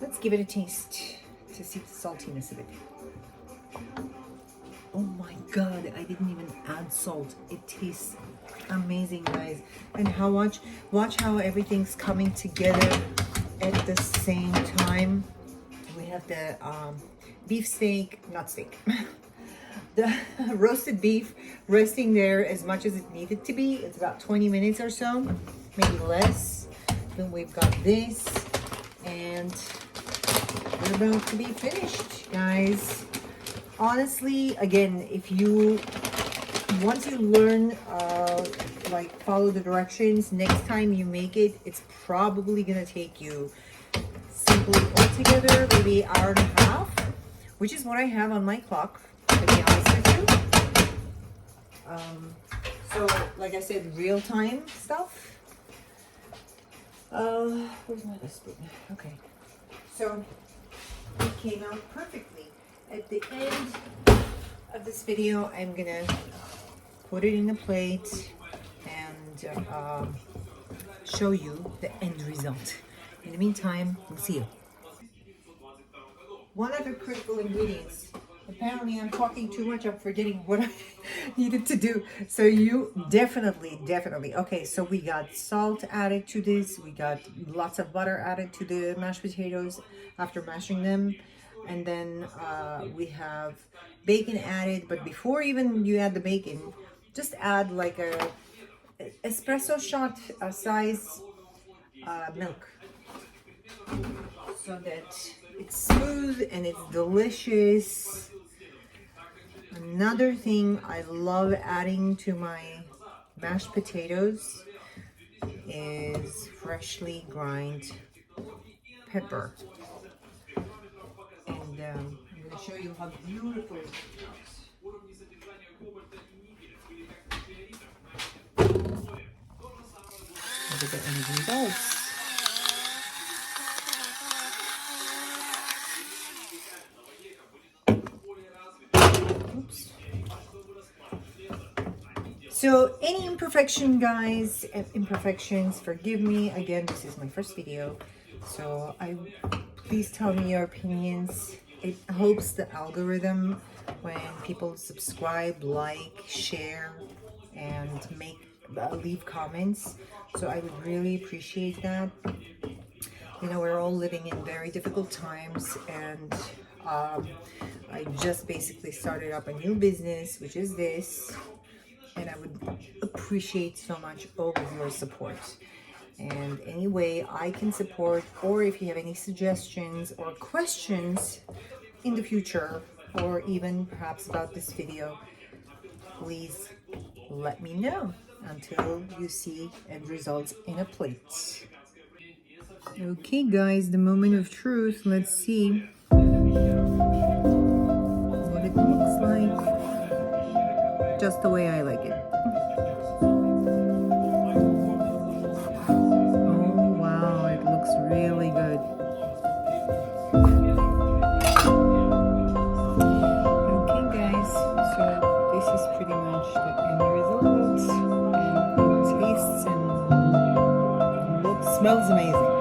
Let's give it a taste to see the saltiness of it. Oh my God, I didn't even add salt. It tastes amazing, guys. And watch how everything's coming together at the same time. We have the beef steak, not steak. The roasted beef resting there as much as it needed to be. It's about 20 minutes or so, maybe less. Then we've got this, and we're about to be finished, guys. Honestly, again, if you once you learn like follow the directions, next time you make it, it's probably gonna take you simply altogether maybe an hour and a half, which is what I have on my clock, to be honest with you. So like I said, real time stuff. Where's my other spoon? Okay, so it came out perfectly. At the end of this video, I'm gonna put it in a plate and show you the end result. In the meantime, we'll see you. One other critical ingredient. Apparently I'm talking too much, I'm forgetting what I needed to do. So you definitely, okay, so we got salt added to this, we got lots of butter added to the mashed potatoes after mashing them, and then we have bacon added. But before even you add the bacon, just add like a espresso shot size milk, so that it's smooth and it's delicious. Another thing I love adding to my mashed potatoes is freshly ground pepper. And I'm going to show you how beautiful it looks. Look at the end results. Oops. So any imperfection, guys, imperfections, forgive me. Again, this is my first video, so please tell me your opinions. It helps the algorithm when people subscribe, like, share, and leave comments. So I would really appreciate that. You know, we're all living in very difficult times, and I just basically started up a new business, which is this, and I would appreciate so much all of your support. And any way I can support, or if you have any suggestions or questions in the future, or even perhaps about this video, please let me know until you see end results in a plate. Okay guys, the moment of truth. Let's see what it looks like. Just the way I like it. Oh wow, it looks really good. Okay guys, so this is pretty much the end result. And it tastes and smells amazing.